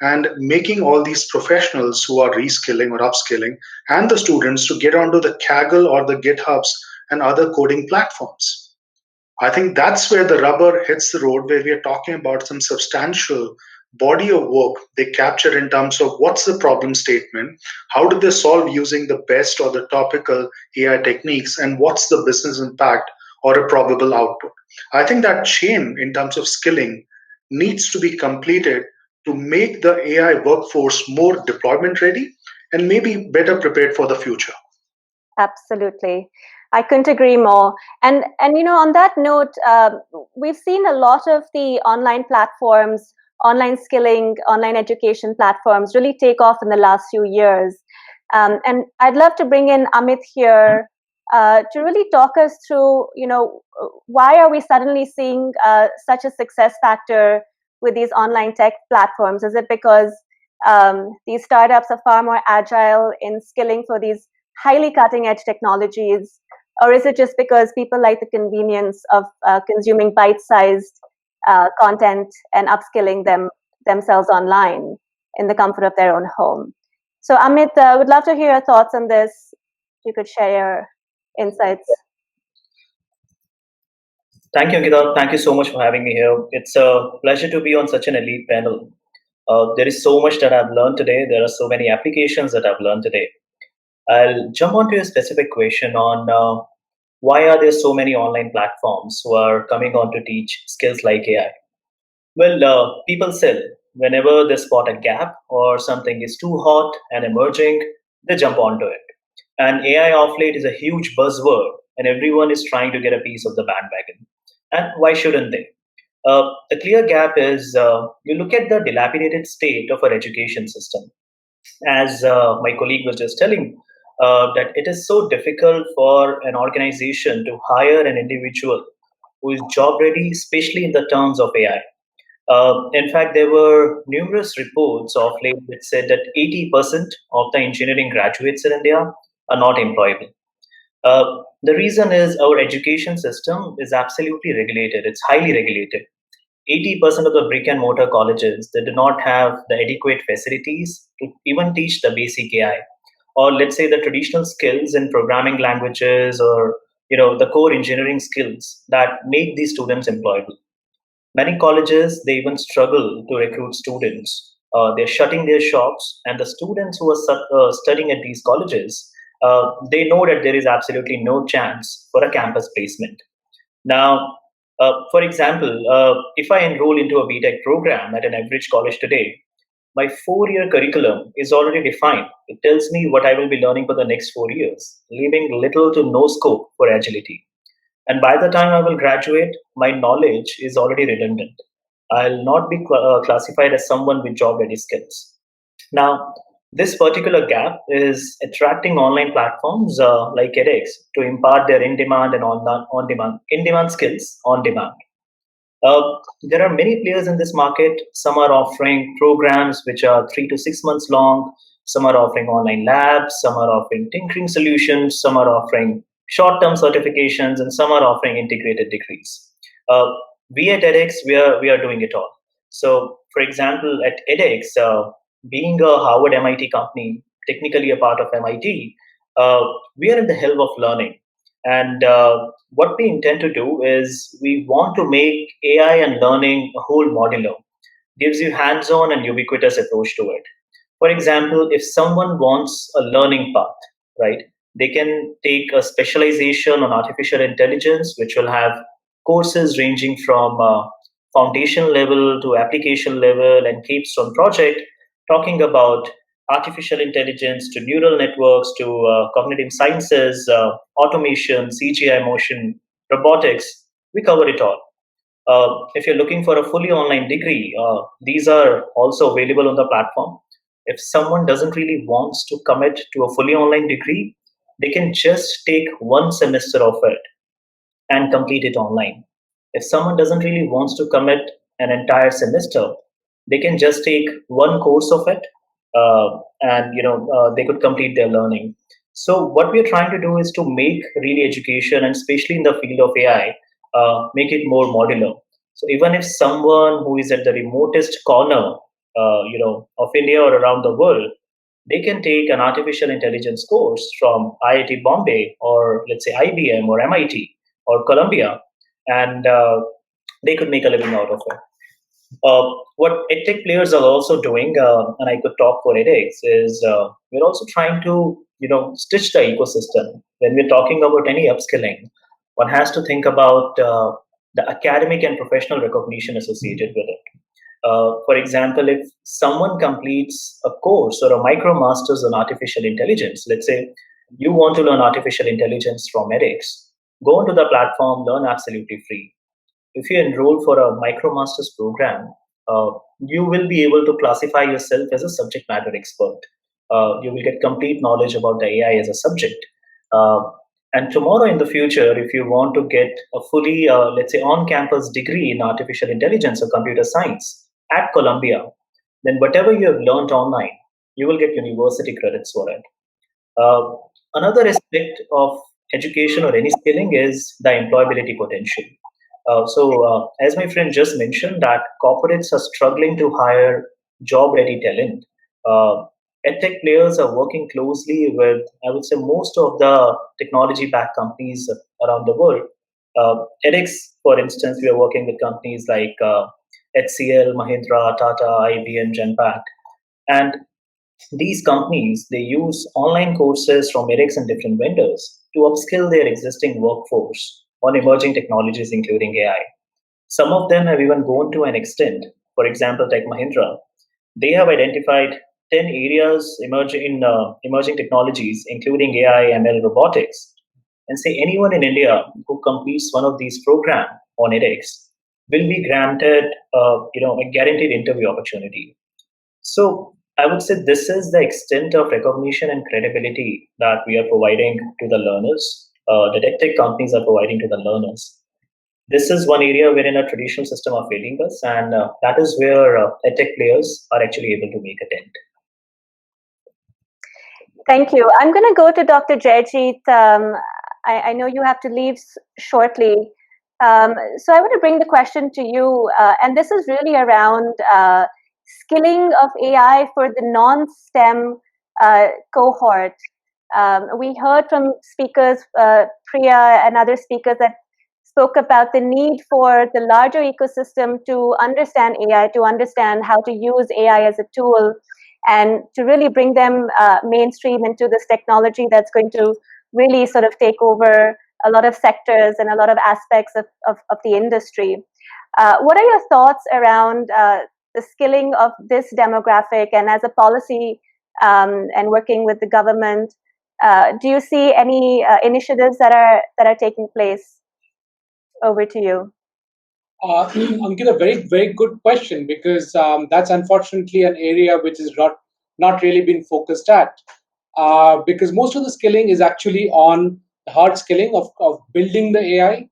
Speaker 6: and making all these professionals who are reskilling or upskilling and the students to get onto the Kaggle or the GitHubs and other coding platforms. I think that's where the rubber hits the road, where we are talking about some substantial body of work they capture in terms of what's the problem statement, how do they solve using the best or the topical AI techniques, and what's the business impact or a probable output. I think that chain in terms of skilling needs to be completed to make the AI workforce more deployment ready and maybe better prepared for the future.
Speaker 4: Absolutely. I couldn't agree more. And on that note, we've seen a lot of the online platforms, online skilling, online education platforms really take off in the last few years. And I'd love to bring in Amit here to really talk us through, why are we suddenly seeing such a success factor with these online tech platforms? Is it because these startups are far more agile in skilling for these highly cutting edge technologies, or is it just because people like the convenience of consuming bite sized content and upskilling themselves online in the comfort of their own home? So Amit, would love to hear your thoughts on this. If you could share your insights.
Speaker 9: Thank you, Ankita. Thank you so much for having me here. It's a pleasure to be on such an elite panel. There is so much that I've learned today. There are so many applications that I've learned today. I'll jump onto a specific question on why are there so many online platforms who are coming on to teach skills like AI? Well, people sell whenever they spot a gap or something is too hot and emerging, they jump onto it. And AI off late is a huge buzzword, and everyone is trying to get a piece of the bandwagon. And why shouldn't they? The clear gap is you look at the dilapidated state of our education system. As my colleague was just telling, that it is so difficult for an organization to hire an individual who is job ready, especially in the terms of AI. In fact, there were numerous reports of late that said that 80% of the engineering graduates in India are not employable. The reason is our education system is absolutely regulated. It's highly regulated. 80% of the brick and mortar colleges, they do not have the adequate facilities to even teach the basic AI, or let's say the traditional skills in programming languages, or the core engineering skills that make these students employable. Many colleges, they even struggle to recruit students. They're shutting their shops, and the students who are studying at these colleges, they know that there is absolutely no chance for a campus placement. Now, for example, if I enroll into a BTech program at an average college today, my 4-year curriculum is already defined. It tells me what I will be learning for the next 4 years, leaving little to no scope for agility. And by the time I will graduate, my knowledge is already redundant. I'll not be classified as someone with job ready skills. Now, this particular gap is attracting online platforms like edX to impart their in-demand and on-demand in-demand skills on demand. There are many players in this market. Some are offering programs which are 3 to 6 months long. Some are offering online labs. Some are offering tinkering solutions. Some are offering short-term certifications, and some are offering integrated degrees. We at edX, we are doing it all. So, for example, at edX, being a Harvard MIT company, technically a part of MIT, we are in the helm of learning. And what we intend to do is we want to make AI and learning a whole modular, gives you hands-on and ubiquitous approach to it. For example, if someone wants a learning path, right, they can take a specialization on artificial intelligence, which will have courses ranging from foundation level to application level and capstone project, talking about artificial intelligence to neural networks to cognitive sciences, automation, CGI motion, robotics. We cover it all. If you're looking for a fully online degree, these are also available on the platform. If someone doesn't really wants to commit to a fully online degree, they can just take one semester of it and complete it online. If someone doesn't really wants to commit an entire semester, they can just take one course of it, and they could complete their learning. So what we're trying to do is to make really education, and especially in the field of AI, make it more modular. So even if someone who is at the remotest corner, of India or around the world, they can take an artificial intelligence course from IIT Bombay, or let's say IBM or MIT or Columbia, and they could make a living out of it. What edtech players are also doing, and I could talk for edX, is we're also trying to stitch the ecosystem. When we're talking about any upskilling, one has to think about the academic and professional recognition associated with it. For example, if someone completes a course or a micro masters on artificial intelligence, let's say You want to learn artificial intelligence from edX, go onto the platform, learn absolutely free. If you enroll for a MicroMasters program, you will be able to classify yourself as a subject matter expert. You will get complete knowledge about the AI as a subject. Uh, and tomorrow in the future, if you want to get a fully, let's say, on-campus degree in artificial intelligence or computer science at Columbia, then whatever you have learned online, you will get university credits for it. Uh, Another aspect of education or any skilling is the employability potential. As my friend just mentioned, that corporates are struggling to hire job-ready talent. Uh, EdTech players are working closely with, I would say, most of the technology-backed companies around the world. edX, for instance, we are working with companies like HCL, Mahindra, Tata, IBM, Genpact, and these companies, they use online courses from edX and different vendors to upskill their existing workforce on emerging technologies, including AI. Some of them have even gone to an extent. For example, Tech Mahindra, they have identified 10 areas emerging technologies, including AI, ML, robotics, and say anyone in India who completes one of these programs on edX will be granted, a guaranteed interview opportunity. So I would say this is the extent of recognition and credibility that we are providing to the learners, the tech companies are providing to the learners. This is one area wherein a traditional system are failing us, and that is where edtech players are actually able to make a dent.
Speaker 4: Thank you. I'm going to go to Dr. Jayjeet. I know you have to leave shortly. So I want to bring the question to you, and this is really around skilling of AI for the non-STEM cohort. We heard from speakers, Priya and other speakers, that spoke about the need for the larger ecosystem to understand AI, to understand how to use AI as a tool, and to really bring them mainstream into this technology that's going to really sort of take over a lot of sectors and a lot of aspects of the industry. What are your thoughts around the skilling of this demographic, and as a policy and working with the government, do you see any initiatives that are taking place? Over to you.
Speaker 5: Ankita, very, very good question, because that's unfortunately an area which is not really been focused at. Because most of the skilling is actually on the hard skilling of building the AI.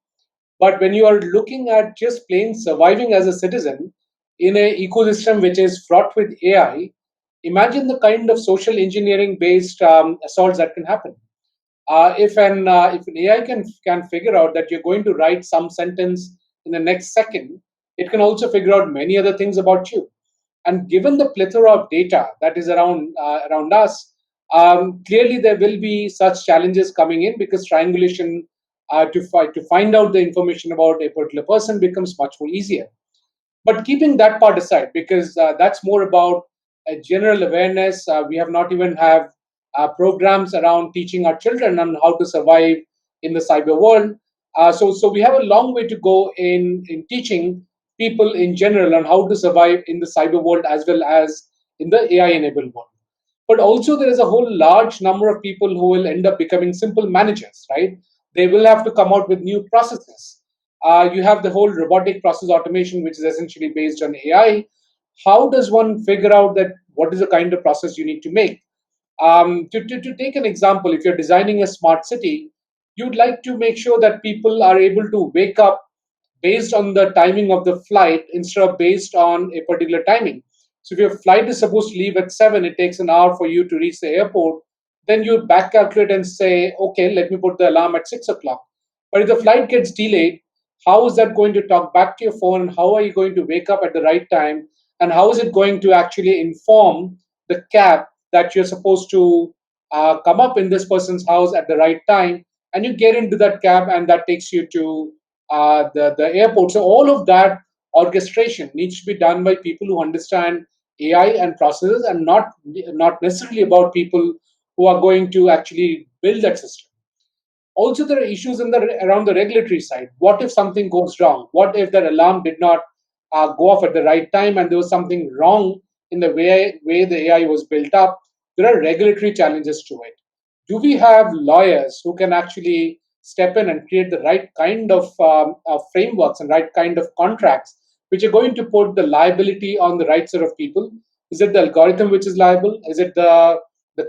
Speaker 5: But when you are looking at just plain surviving as a citizen in an ecosystem which is fraught with AI, imagine the kind of social engineering based assaults that can happen. If an AI can figure out that you're going to write some sentence in the next second, it can also figure out many other things about you. And given the plethora of data that is around us, clearly there will be such challenges coming in, because triangulation to find out the information about a particular person becomes much more easier. But keeping that part aside, because that's more about a general awareness, we have not even have programs around teaching our children on how to survive in the cyber world. So we have a long way to go in teaching people in general on how to survive in the cyber world as well as in the AI enabled world. But also there is a whole large number of people who will end up becoming simple managers, right? They will have to come out with new processes. You have the whole robotic process automation, which is essentially based on AI. How does one figure out that what is the kind of process you need to make? To take an example, if you're designing a smart city, you'd like to make sure that people are able to wake up based on the timing of the flight instead of based on a particular timing. So if your flight is supposed to leave at 7, it takes an hour for you to reach the airport, then you back calculate and say, okay, let me put the alarm at 6 o'clock. But if the flight gets delayed, how is that going to talk back to your phone? How are you going to wake up at the right time? And how is it going to actually inform the cab that you're supposed to come up in this person's house at the right time? And you get into that cab, and that takes you to the airport. So all of that orchestration needs to be done by people who understand AI and processes, and not necessarily about people who are going to actually build that system. Also, there are issues around the regulatory side. What if something goes wrong? What if that alarm did not go off at the right time, and there was something wrong in the way the AI was built up? There are regulatory challenges to it. do we have lawyers who can actually step in and create the right kind of frameworks and right kind of contracts which are going to put the liability on the right set of people? Is it the algorithm which is liable? Is it the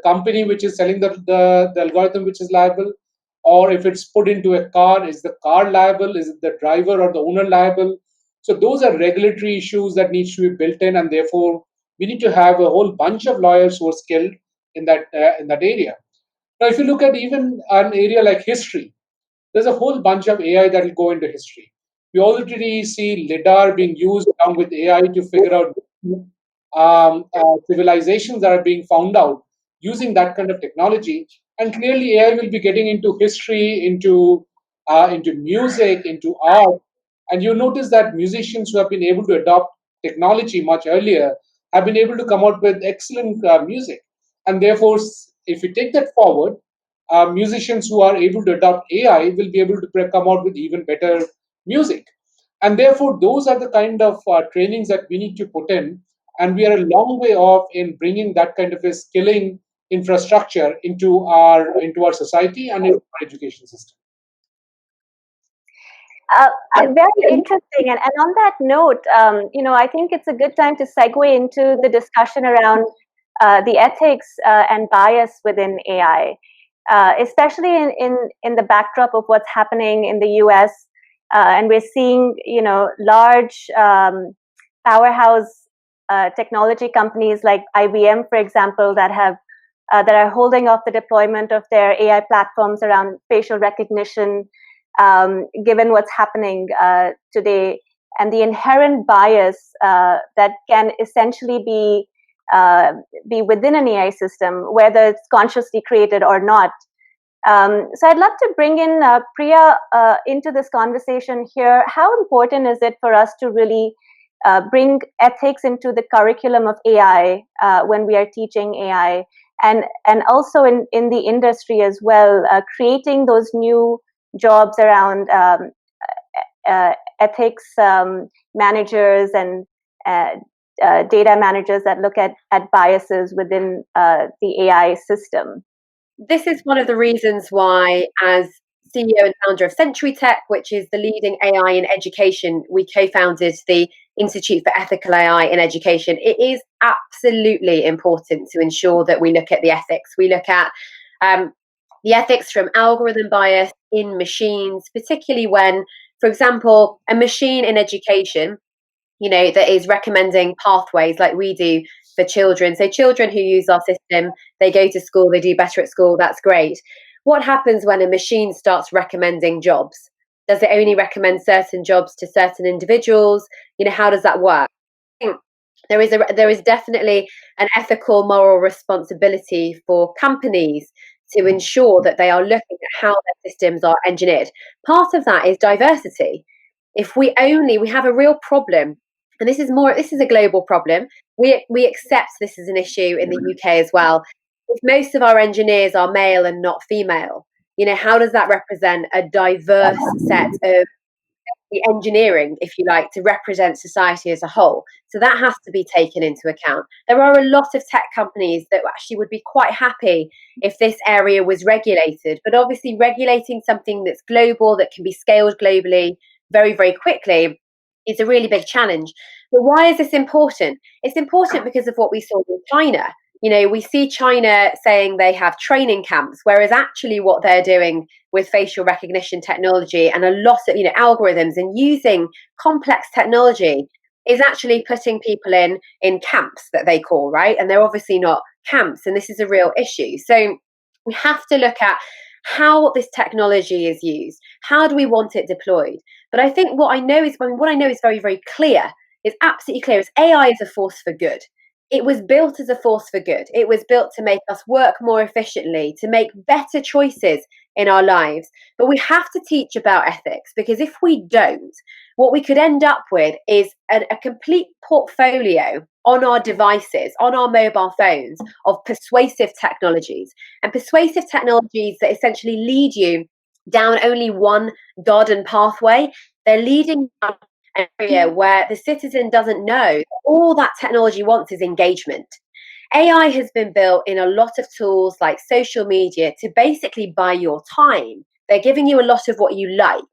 Speaker 5: company which is selling the algorithm which is liable? Or if it's put into a car, is the car liable? Is it the driver or the owner liable? So those are regulatory issues that needs to be built in, and therefore we need to have a whole bunch of lawyers who are skilled in that area. Now, if you look at even an area like history, there's a whole bunch of AI that will go into history. We already see LIDAR being used along with AI to figure out civilizations that are being found out using that kind of technology. And clearly, AI will be getting into history, into music, into art. And you notice that musicians who have been able to adopt technology much earlier have been able to come out with excellent music. And therefore, if you take that forward, musicians who are able to adopt AI will be able to come out with even better music. And therefore, those are the kind of trainings that we need to put in. And we are a long way off in bringing that kind of a skilling infrastructure into our society and into our education system.
Speaker 4: Very interesting. And on that note, I think it's a good time to segue into the discussion around the ethics and bias within AI, especially in the backdrop of what's happening in the US. And we're seeing, large powerhouse technology companies like IBM, for example, that are holding off the deployment of their AI platforms around facial recognition, given what's happening today, and the inherent bias that can essentially be within an AI system, whether it's consciously created or not. So I'd love to bring in Priya into this conversation here. How important is it for us to really bring ethics into the curriculum of AI when we are teaching AI, and also in the industry as well, creating those new jobs around ethics managers and data managers that look at biases within the AI system?
Speaker 8: This is one of the reasons why, as CEO and founder of Century Tech, which is the leading AI in education, we co-founded the Institute for Ethical AI in Education. It is absolutely important to ensure that we look at the ethics. We look at the ethics from algorithm bias in machines, particularly when, for example, a machine in education, that is recommending pathways like we do for children. So children who use our system, they go to school, they do better at school, that's great. What happens when a machine starts recommending jobs? Does it only recommend certain jobs to certain individuals? How does that work? I think there is definitely an ethical, moral responsibility for companies to ensure that they are looking at how their systems are engineered. Part of that is diversity. If we have a real problem, and this is a global problem. We accept this is an issue in the UK as well. If most of our engineers are male and not female, how does that represent a diverse set of the engineering, if you like, to represent society as a whole? So that has to be taken into account. There are a lot of tech companies that actually would be quite happy if this area was regulated, but obviously regulating something that's global, that can be scaled globally very, very quickly, is a really big challenge. But why is this important? It's important because of what we saw in China. We see China saying they have training camps, whereas actually what they're doing with facial recognition technology and a lot of algorithms and using complex technology is actually putting people in camps that they call, right? And they're obviously not camps, and this is a real issue. So we have to look at how this technology is used. How do we want it deployed? But I think what I know is very, very clear, is absolutely clear, is AI is a force for good. It was built as a force for good. It was built to make us work more efficiently, to make better choices in our lives. But we have to teach about ethics, because if we don't, what we could end up with is a complete portfolio on our devices, on our mobile phones, of persuasive technologies, and persuasive technologies that essentially lead you down only one garden pathway. They're leading down an area where the citizen doesn't know all that technology wants is engagement. AI has been built in a lot of tools like social media to basically buy your time. They're giving you a lot of what you like.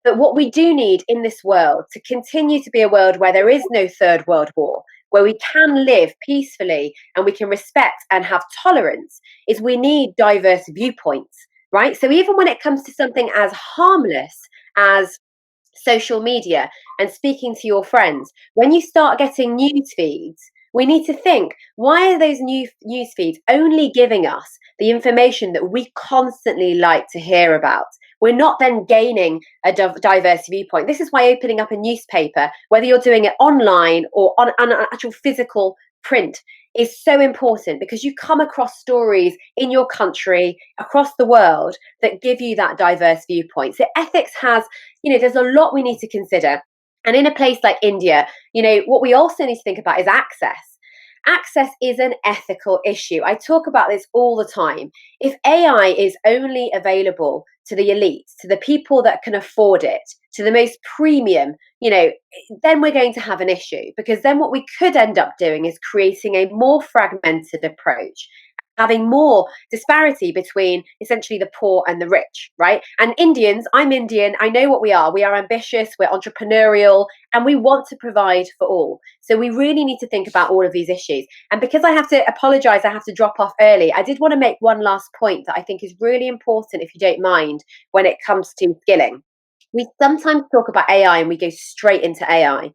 Speaker 8: But what we do need in this world to continue to be a world where there is no third world war, where we can live peacefully and we can respect and have tolerance, is we need diverse viewpoints, right? So even when it comes to something as harmless as social media and speaking to your friends, when you start getting news feeds, we need to think, why are those news feeds only giving us the information that we constantly like to hear about? We're not then gaining a diverse viewpoint. This is why opening up a newspaper, whether you're doing it online or on an actual physical print, is so important, because you come across stories in your country, across the world, that give you that diverse viewpoint. So ethics has, there's a lot we need to consider. And in a place like India, what we also need to think about is access. Access is an ethical issue. I talk about this all the time. If AI is only available to the elites, to the people that can afford it, to the most premium, then we're going to have an issue, because then what we could end up doing is creating a more fragmented approach, having more disparity between essentially the poor and the rich, right? And Indians, I'm Indian, I know what we are. We are ambitious, we're entrepreneurial, and we want to provide for all. So we really need to think about all of these issues. And because I have to apologize, I have to drop off early, I did want to make one last point that I think is really important, if you don't mind, when it comes to skilling. We sometimes talk about AI and we go straight into AI.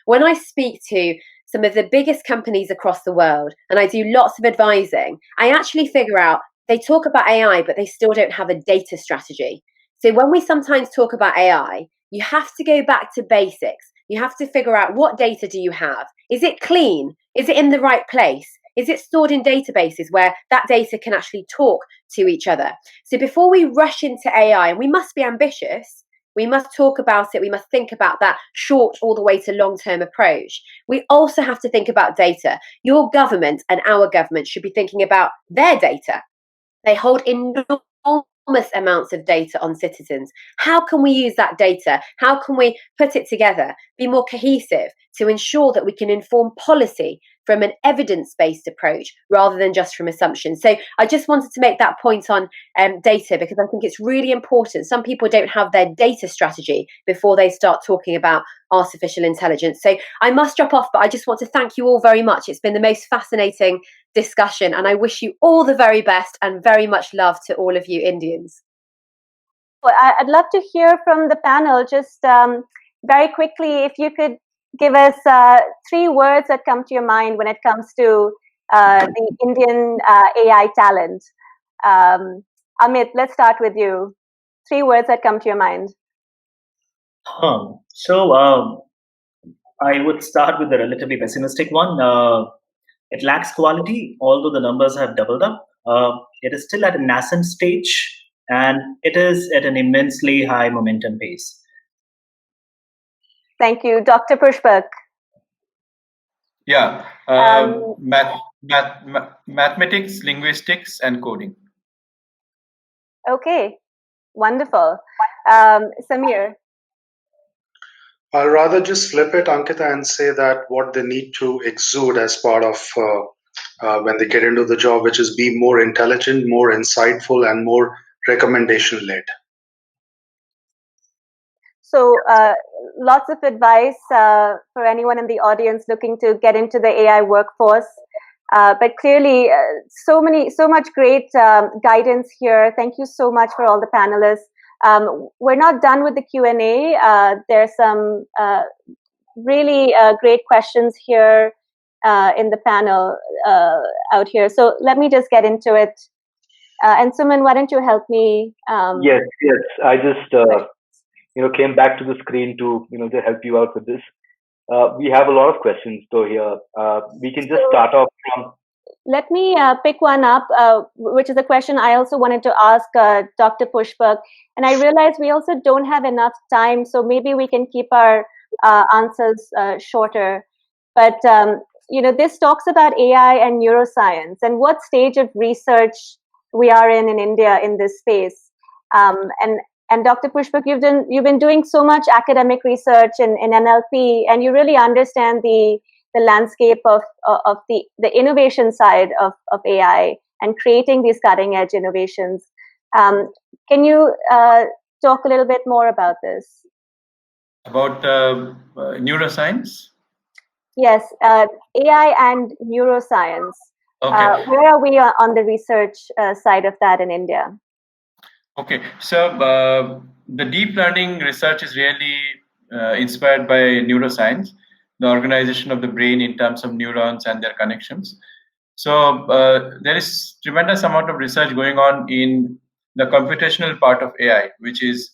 Speaker 8: When I speak to some of the biggest companies across the world, and I do lots of advising, I actually figure out they talk about AI, but they still don't have a data strategy. So when we sometimes talk about AI, you have to go back to basics. You have to figure out, what data do you have? Is it clean? Is it in the right place? Is it stored in databases where that data can actually talk to each other? So before we rush into AI, and we must be ambitious, we must talk about it. We must think about that short all the way to long-term approach. We also have to think about data. Your government and our government should be thinking about their data. They hold enormous amounts of data on citizens. How can we use that data? How can we put it together, be more cohesive to ensure that we can inform policy from an evidence-based approach rather than just from assumptions? So I just wanted to make that point on data, because I think it's really important. Some people don't have their data strategy before they start talking about artificial intelligence. So I must drop off, but I just want to thank you all very much. It's been the most fascinating discussion, and I wish you all the very best, and very much love to all of you Indians.
Speaker 4: Well, I'd love to hear from the panel. Just very quickly, if you could give us 3 words that come to your mind when it comes to the Indian AI talent. Amit, let's start with you. 3 words that come to your mind.
Speaker 9: So I would start with the relatively pessimistic one. It lacks quality, although the numbers have doubled up. It is still at a nascent stage, and it is at an immensely high momentum pace.
Speaker 4: Thank you. Dr. Pushpak.
Speaker 7: Yeah, mathematics, linguistics, and coding.
Speaker 4: Okay, wonderful. Samir.
Speaker 6: I'll rather just flip it, Ankita, and say that what they need to exude as part of when they get into the job, which is be more intelligent, more insightful, and more recommendation led.
Speaker 4: So lots of advice for anyone in the audience looking to get into the AI workforce. But clearly, so much great guidance here. Thank you so much for all the panelists. We're not done with the Q&A. There's some really great questions here in the panel out here. So let me just get into it. And Suman, why don't you help me?
Speaker 10: Yes. I just came back to the screen to to help you out with this. We have a lot of questions though here. We can just start off from.
Speaker 4: Let me pick one up, which is a question I also wanted to ask Dr. Pushpak. And I realize we also don't have enough time, so maybe we can keep our answers shorter. But, this talks about AI and neuroscience and what stage of research we are in India in this space. And Dr. Pushpak, you've been doing so much academic research in NLP, and you really understand the the landscape of the innovation side of AI and creating these cutting edge innovations. Can you talk a little bit more about this?
Speaker 7: About neuroscience?
Speaker 4: Yes, AI and neuroscience.
Speaker 7: Okay.
Speaker 4: Where are we on the research side of that in India?
Speaker 7: Okay, so the deep learning research is really inspired by neuroscience, the organization of the brain in terms of neurons and their connections. So there is tremendous amount of research going on in the computational part of AI, which is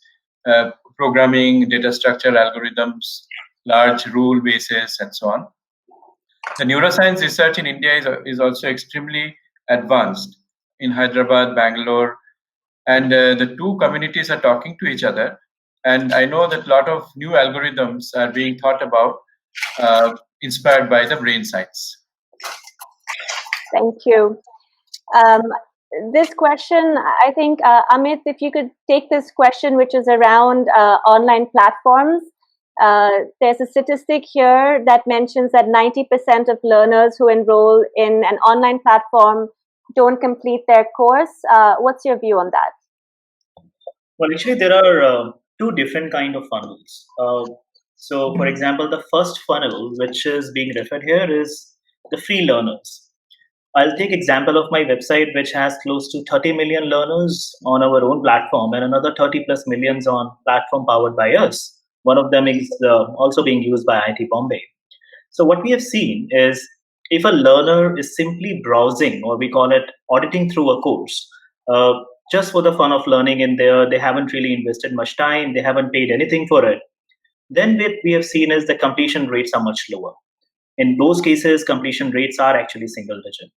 Speaker 7: programming, data structure, algorithms, large rule bases, and so on. The neuroscience research in India is also extremely advanced in Hyderabad, Bangalore, and the two communities are talking to each other. And I know that a lot of new algorithms are being thought about, inspired by the brain science.
Speaker 4: Thank you. This question, I think, Amit, if you could take this question, which is around online platforms. There's a statistic here that mentions that 90% of learners who enroll in an online platform don't complete their course. What's your view on that?
Speaker 9: Well, actually, there are two different kind of funnels. So, for example, the first funnel, which is being referred here, is the free learners. I'll take example of my website, which has close to 30 million learners on our own platform and another 30 plus millions on platform powered by us. One of them is also being used by IIT Bombay. So what we have seen is if a learner is simply browsing, or we call it auditing through a course, just for the fun of learning in there, they haven't really invested much time, they haven't paid anything for it, then what we have seen is the completion rates are much lower. In those cases, completion rates are actually single digit.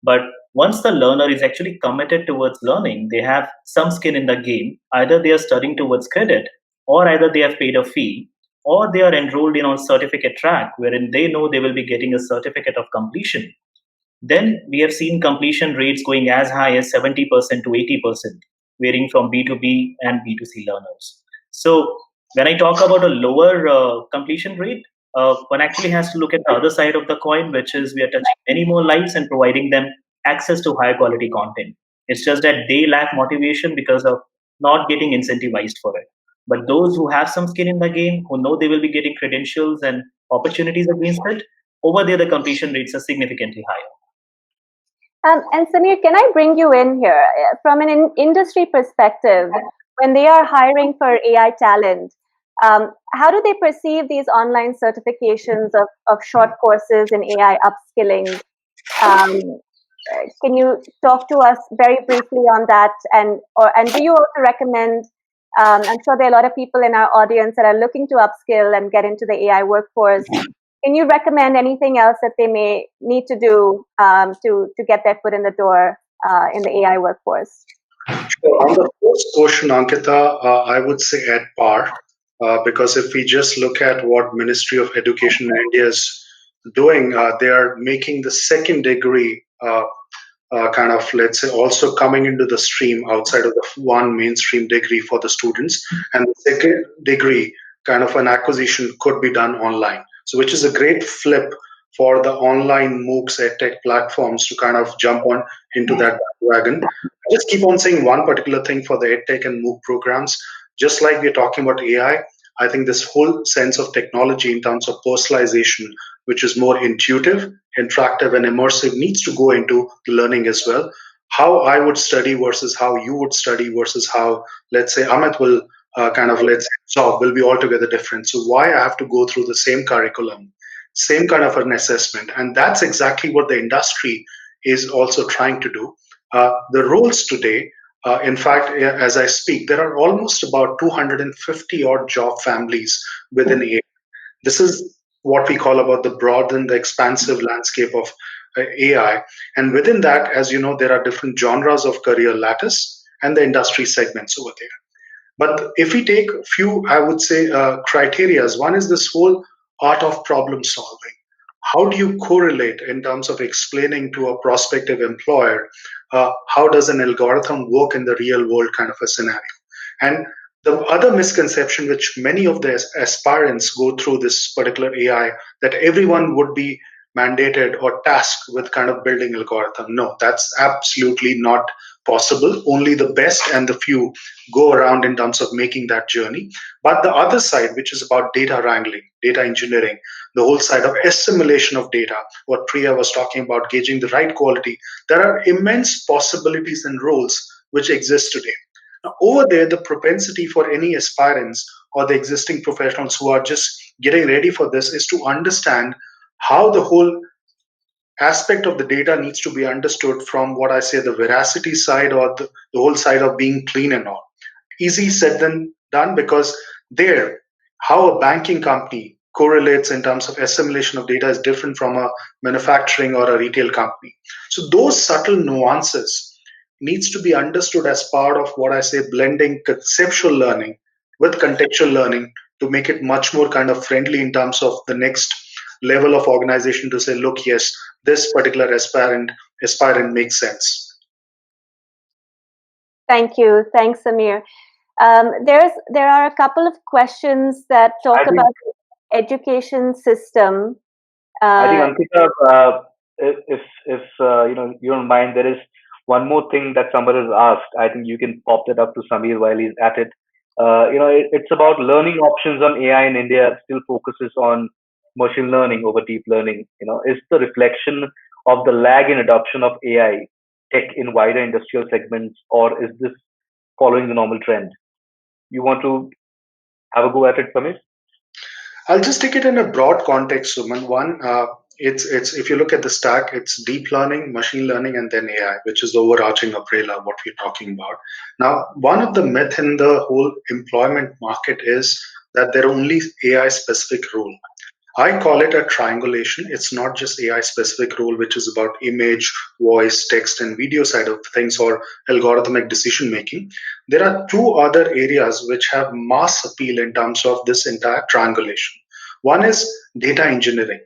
Speaker 9: But once the learner is actually committed towards learning, they have some skin in the game. Either they are studying towards credit, or either they have paid a fee, or they are enrolled in on certificate track, wherein they know they will be getting a certificate of completion. Then we have seen completion rates going as high as 70% to 80%, varying from B2B and B2C learners. So when I talk about a lower completion rate, one actually has to look at the other side of the coin, which is we are touching many more lives and providing them access to high quality content. It's just that they lack motivation because of not getting incentivized for it. But those who have some skin in the game, who know they will be getting credentials and opportunities against it, over there the completion rates are significantly higher.
Speaker 4: And Samir, can I bring you in here? From an industry perspective, when they are hiring for AI talent, how do they perceive these online certifications of short courses in AI upskilling? Can you talk to us very briefly on that? And do you also recommend, I'm sure there are a lot of people in our audience that are looking to upskill and get into the AI workforce. Can you recommend anything else that they may need to do to get their foot in the door in the AI workforce?
Speaker 6: Sure. On the first question, Ankita, I would say at par, because if we just look at what Ministry of Education in India is doing, they are making the second degree kind of, let's say, also coming into the stream outside of the one mainstream degree for the students, and the second degree kind of an acquisition could be done online. So, which is a great flip for the online MOOCs edtech platforms to kind of jump on into that wagon. I just keep on saying one particular thing for the edtech and MOOC programs. Just like we're talking about AI, I think this whole sense of technology in terms of personalization, which is more intuitive, interactive, and immersive, needs to go into the learning as well. How I would study versus how you would study versus how, let's say, Amit will kind of, let's say, job will be altogether different. So why I have to go through the same curriculum, same kind of an assessment, and that's exactly what the industry is also trying to do. The roles today, in fact, as I speak, there are almost about 250 odd job families within AI. This is what we call about the broad and the expansive landscape of AI. And within that, as you know, there are different genres of career lattice and the industry segments over there. But if we take a few, I would say, criterias, one is this whole art of problem solving. How do you correlate in terms of explaining to a prospective employer how does an algorithm work in the real world kind of a scenario? And The other misconception which many of the aspirants go through this particular AI, that everyone would be mandated or tasked with kind of building algorithm. No, that's absolutely not possible. Only the best and the few go around in terms of making that journey. But the other side, which is about data wrangling, data engineering, the whole side of assimilation of data, what Priya was talking about, gauging the right quality, there are immense possibilities and roles which exist today. Now, over there, the propensity for any aspirants or the existing professionals who are just getting ready for this is to understand how the whole aspect of the data needs to be understood from what I say the veracity side or the whole side of being clean and all. Easy said than done, because there, how a banking company correlates in terms of assimilation of data is different from a manufacturing or a retail company. So those subtle nuances needs to be understood as part of what I say blending conceptual learning with contextual learning to make it much more kind of friendly in terms of the next level of organization to say, look, yes, this particular aspirant makes sense.
Speaker 4: Thank you. Thanks, Samir. There are a couple of questions that talk about the education system.
Speaker 10: I think Ankita, if you don't mind, there is one more thing that somebody has asked. I think you can pop that up to Samir while he's at it. It's about learning options on AI in India still focuses on machine learning over deep learning. Is the reflection of the lag in adoption of AI tech in wider industrial segments, or is this following the normal trend? You want to have a go at it, Samir?
Speaker 6: I'll just take it in a broad context, Suman. One, it's if you look at the stack, it's deep learning, machine learning, and then AI, which is the overarching umbrella of what we're talking about. Now, one of the myth in the whole employment market is that there are only AI specific role. I call it a triangulation. It's not just AI specific role, which is about image, voice, text, and video side of things or algorithmic decision making. There are two other areas which have mass appeal in terms of this entire triangulation. One is data engineering,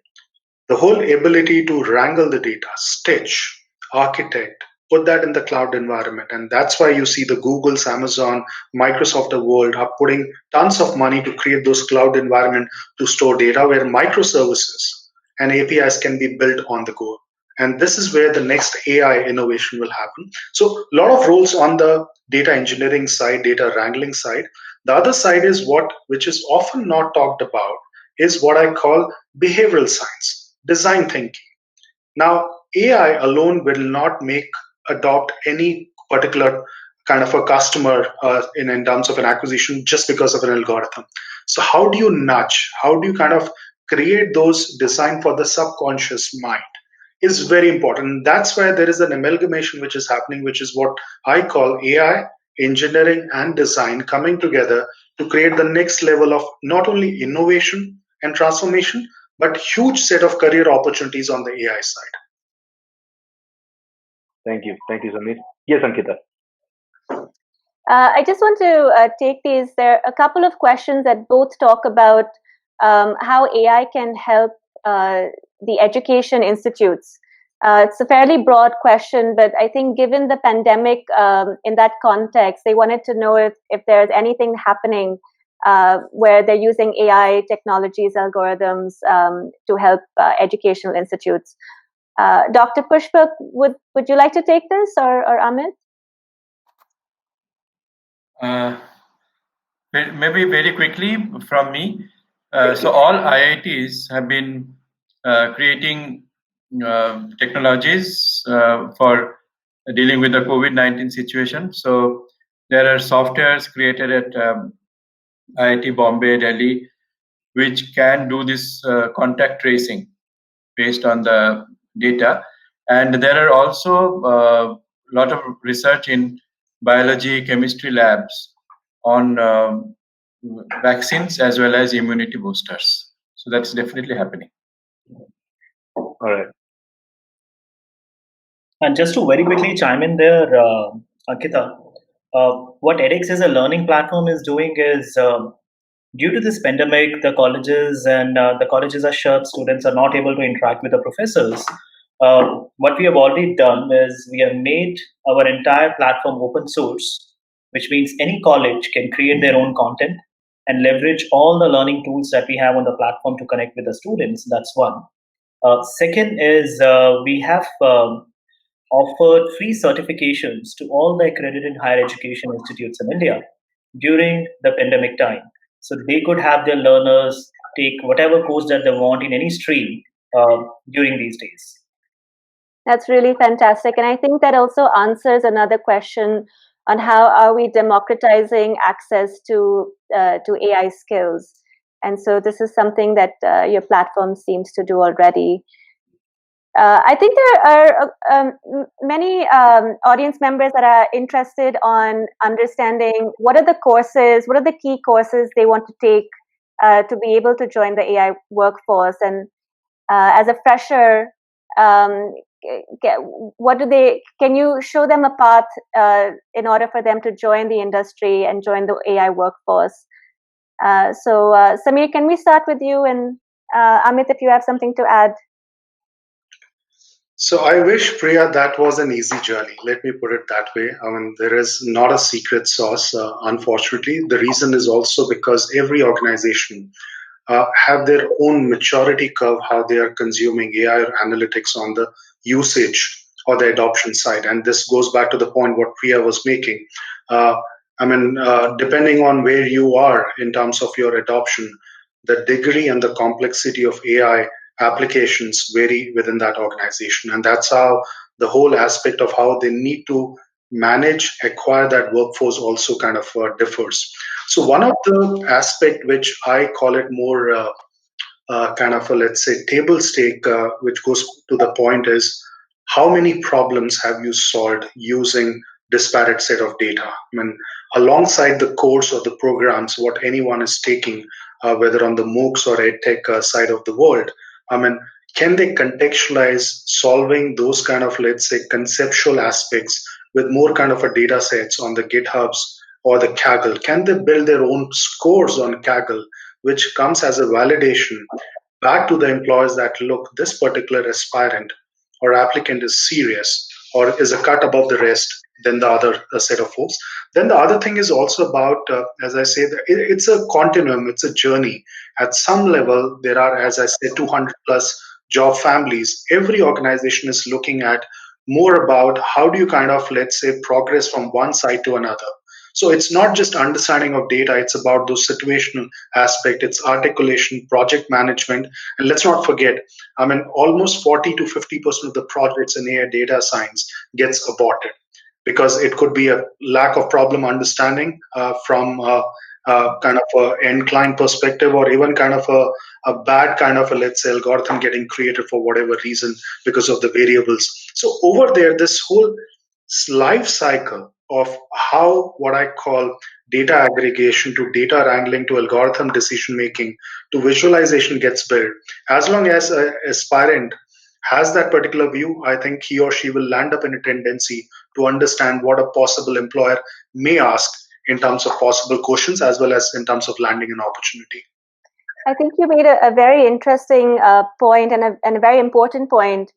Speaker 6: the whole ability to wrangle the data, stitch, architect, put that in the cloud environment. And that's why you see the Googles, Amazon, Microsoft of the world are putting tons of money to create those cloud environment to store data where microservices and APIs can be built on the go. And this is where the next AI innovation will happen. So a lot of roles on the data engineering side, data wrangling side. The other side is which is often not talked about, is what I call behavioral science, design thinking. Now, AI alone will not adopt any particular kind of a customer in terms of an acquisition just because of an algorithm. So how do you nudge? How do you kind of create those design for the subconscious mind? Is very important. That's why there is an amalgamation which is happening, which is what I call AI, engineering, and design coming together to create the next level of not only innovation and transformation, but huge set of career opportunities on the AI side.
Speaker 10: Thank you, Samir. Yes, Ankita.
Speaker 4: I just want to take these. There are a couple of questions that both talk about how AI can help the education institutes. It's a fairly broad question, but I think given the pandemic in that context, they wanted to know if there's anything happening where they're using AI technologies, algorithms to help educational institutes. Dr. Pushpak, would you like to take this, or Amit?
Speaker 7: Maybe very quickly from me. So all IITs have been creating technologies for dealing with the COVID-19 situation. So there are softwares created at IIT Bombay, Delhi, which can do this contact tracing based on the data. And there are also a lot of research in biology, chemistry labs on vaccines as well as immunity boosters. So that's definitely happening.
Speaker 10: All right.
Speaker 9: And just to very quickly chime in there, Ankita, what edX as a learning platform is doing is due to this pandemic, the colleges are shut, students are not able to interact with the professors. What we have already done is we have made our entire platform open source. which means any college can create their own content and leverage all the learning tools that we have on the platform to connect with the students. That's one. Second is we have offered free certifications to all the accredited higher education institutes in India during the pandemic time. So they could have their learners take whatever course that they want in any stream during these days.
Speaker 4: That's really fantastic. And I think that also answers another question on how are we democratizing access to AI skills. And so this is something that your platform seems to do already. I think there are many audience members that are interested on understanding what are the courses, what are the key courses they want to take to be able to join the AI workforce. And as a fresher, what do they? Can you show them a path in order for them to join the industry and join the AI workforce? So, Samir, can we start with you, and Amit, if you have something to add?
Speaker 6: So I wish, Priya, that was an easy journey. Let me put it that way. I mean, there is not a secret sauce, unfortunately. The reason is also because every organization have their own maturity curve, how they are consuming AI or analytics on the usage or the adoption side. And this goes back to the point what Priya was making. Depending on where you are in terms of your adoption, the degree and the complexity of AI applications vary within that organization. And that's how the whole aspect of how they need to manage, acquire that workforce also kind of differs. So one of the aspect which I call it more kind of a, let's say, table stake, which goes to the point is how many problems have you solved using disparate set of data? I mean, alongside the course or the programs, what anyone is taking, whether on the MOOCs or EdTech side of the world, I mean, can they contextualize solving those kind of, let's say, conceptual aspects with more kind of a data sets on the GitHubs or the Kaggle? Can they build their own scores on Kaggle, which comes as a validation back to the employers that, look, this particular aspirant or applicant is serious or is a cut above the rest than the other set of folks. Then the other thing is also about, as I say, it's a continuum, it's a journey. At some level, there are, as I said, 200 plus job families. Every organization is looking at more about how do you kind of, let's say, progress from one side to another. So it's not just understanding of data, it's about those situational aspect, it's articulation, project management. And let's not forget, I mean, almost 40 to 50% of the projects in AI data science gets aborted because it could be a lack of problem understanding from kind of a end client perspective, or even kind of a bad kind of a, let's say, algorithm getting created for whatever reason because of the variables. So over there, this whole life cycle of how what I call data aggregation to data wrangling to algorithm decision making to visualization gets built. As long as an aspirant has that particular view, I think he or she will land up in a tendency to understand what a possible employer may ask in terms of possible questions as well as in terms of landing an opportunity.
Speaker 4: I think you made a very interesting point and a very important point,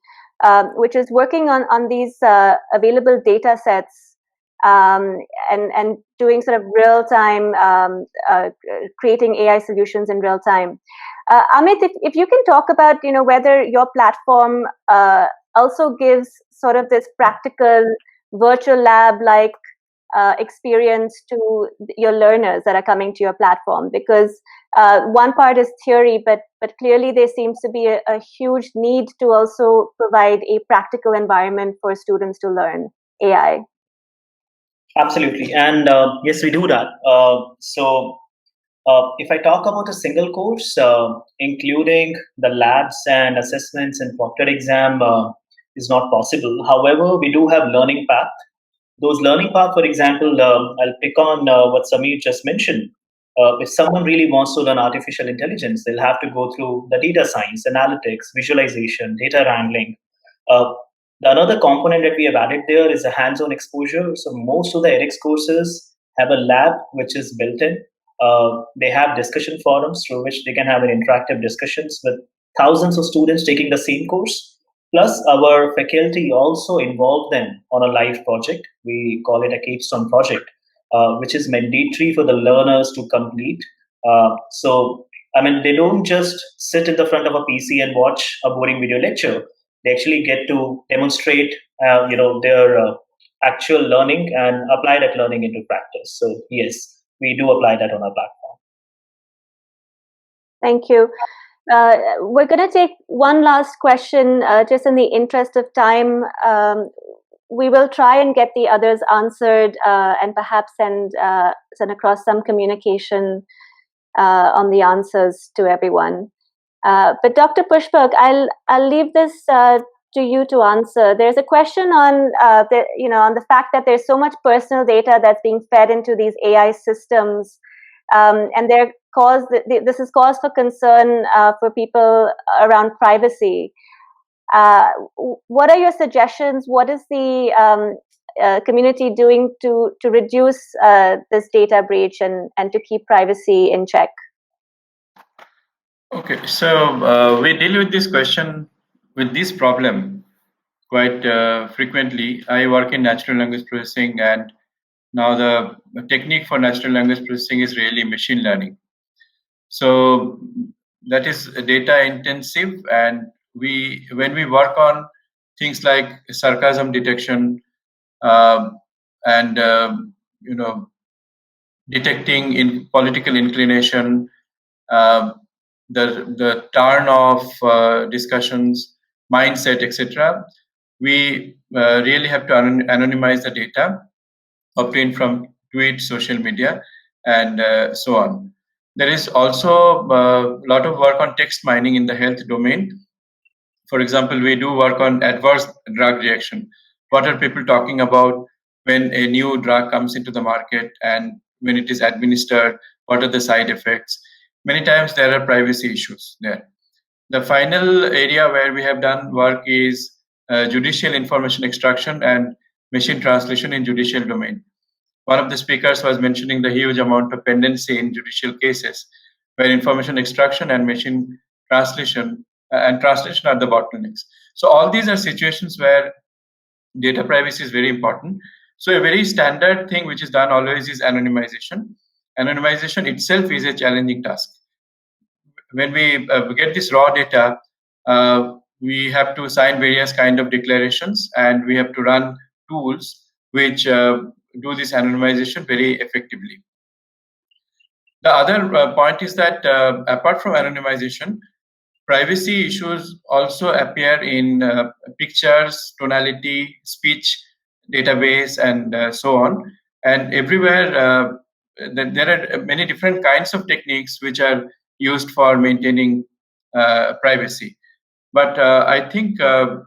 Speaker 4: which is working on these available data sets and doing sort of real time, creating AI solutions in real time. Amit, if you can talk about whether your platform also gives sort of this practical virtual lab like experience to your learners that are coming to your platform, because one part is theory, but clearly there seems to be a huge need to also provide a practical environment for students to learn AI.
Speaker 9: Absolutely, and yes, we do that. If I talk about a single course, including the labs and assessments and proctored exam is not possible. However, we do have learning path. Those learning path, for example, I'll pick on what Samir just mentioned. If someone really wants to learn artificial intelligence, they'll have to go through the data science, analytics, visualization, data wrangling. The another component that we have added there is a hands-on exposure. So most of the edX courses have a lab which is built in. They have discussion forums through which they can have an interactive discussions with thousands of students taking the same course. Plus, our faculty also involve them on a live project. We call it a capstone project, which is mandatory for the learners to complete. So, I mean, they don't just sit in the front of a PC and watch a boring video lecture. They actually get to demonstrate, their actual learning and apply that learning into practice. So, yes, we do apply that on our platform.
Speaker 4: Thank you. We're going to take one last question, just in the interest of time. We will try and get the others answered, and perhaps send across some communication on the answers to everyone. But Dr. Pushpak, I'll leave this to you to answer. There's a question on on the fact that there's so much personal data that's being fed into these AI systems, and this is cause for concern for people around privacy. What are your suggestions? What is the community doing to reduce this data breach and to keep privacy in check?
Speaker 7: Okay, so we deal with this problem quite frequently. I work in natural language processing, and now the technique for natural language processing is really machine learning. So that is data intensive, and when we work on things like sarcasm detection and detecting in political inclination, the turn of discussions, mindset, etc. We really have to anonymize the data obtained from tweets, social media, and so on. There is also a lot of work on text mining in the health domain. For example, we do work on adverse drug reaction. What are people talking about when a new drug comes into the market and when it is administered? What are the side effects? Many times there are privacy issues there. The final area where we have done work is judicial information extraction and machine translation in judicial domain. One of the speakers was mentioning the huge amount of pendency in judicial cases, where information extraction and machine translation are the bottlenecks. So all these are situations where data privacy is very important. So a very standard thing which is done always is anonymization. Anonymization itself is a challenging task. When we get this raw data, we have to sign various kind of declarations, and we have to run tools which do this anonymization very effectively. The other point is that apart from anonymization, privacy issues also appear in pictures, tonality, speech, database, and so on. And everywhere, there are many different kinds of techniques which are used for maintaining privacy. But I think the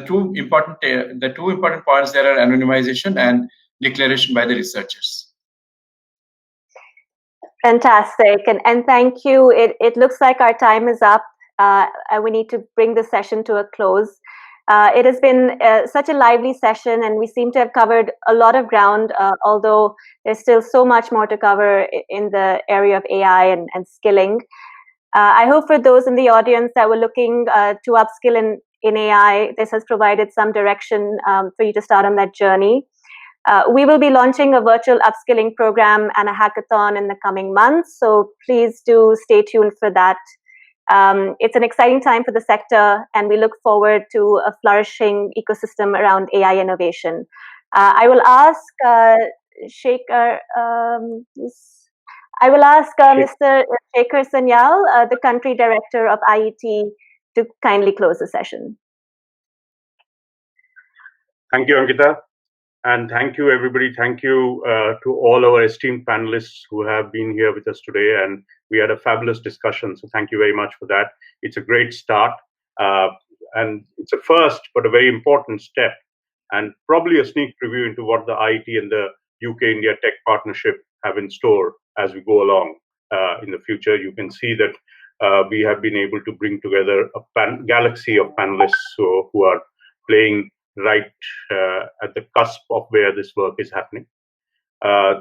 Speaker 7: two important points there are anonymization and declaration by the researchers.
Speaker 4: Fantastic, and thank you. It looks like our time is up, and we need to bring the session to a close. It has been such a lively session, and we seem to have covered a lot of ground, although there's still so much more to cover in the area of AI and skilling. I hope for those in the audience that were looking to upskill in AI, this has provided some direction for you to start on that journey. We will be launching a virtual upskilling program and a hackathon in the coming months, so please do stay tuned for that. It's an exciting time for the sector, and we look forward to a flourishing ecosystem around AI innovation. I will ask Mr. Shekhar Sanyal, the country director of IET, to kindly close the session.
Speaker 11: Thank you, Ankita. And thank you, everybody. Thank you to all our esteemed panelists who have been here with us today. And we had a fabulous discussion. So thank you very much for that. It's a great start. And it's a first, but a very important step. And probably a sneak preview into what the IET and the UK-India Tech Partnership have in store as we go along in the future. You can see that we have been able to bring together a galaxy of panelists who are playing right at the cusp of where this work is happening.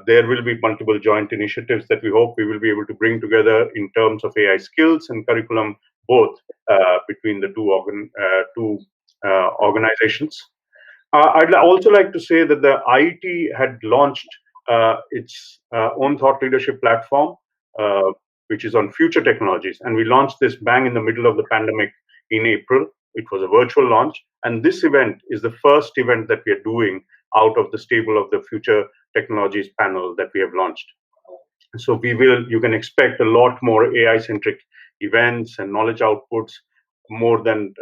Speaker 11: There will be multiple joint initiatives that we hope we will be able to bring together in terms of AI skills and curriculum, both between the two organizations. I'd also like to say that the IET had launched its own thought leadership platform, which is on future technologies. And we launched this bang in the middle of the pandemic in April. It was a virtual launch. And this event is the first event that we are doing out of the stable of the future technologies panel that we have launched. So you can expect a lot more AI-centric events and knowledge outputs more than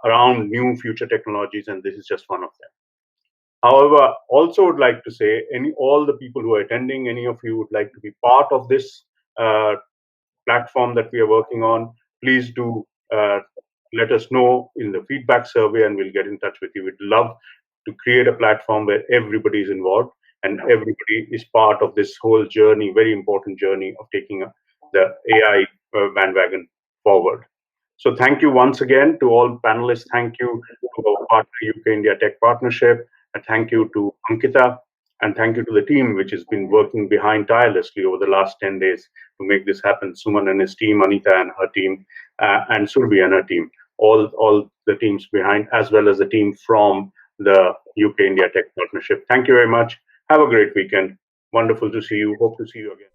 Speaker 11: around new future technologies, and this is just one of them. However, also would like to say, all the people who are attending, any of you would like to be part of this platform that we are working on, please do let us know in the feedback survey, and we'll get in touch with you. We'd love to create a platform where everybody is involved and everybody is part of this whole journey, very important journey of taking the AI bandwagon forward. So thank you once again to all panelists. Thank you to our partner, UK India Tech Partnership. And thank you to Ankita. And thank you to the team, which has been working behind tirelessly over the last 10 days to make this happen. Suman and his team, Anita and her team, and Surbi and her team. All the teams behind, as well as the team from the UK India Tech Partnership. Thank you very much. Have a great weekend. Wonderful to see you. Hope to see you again.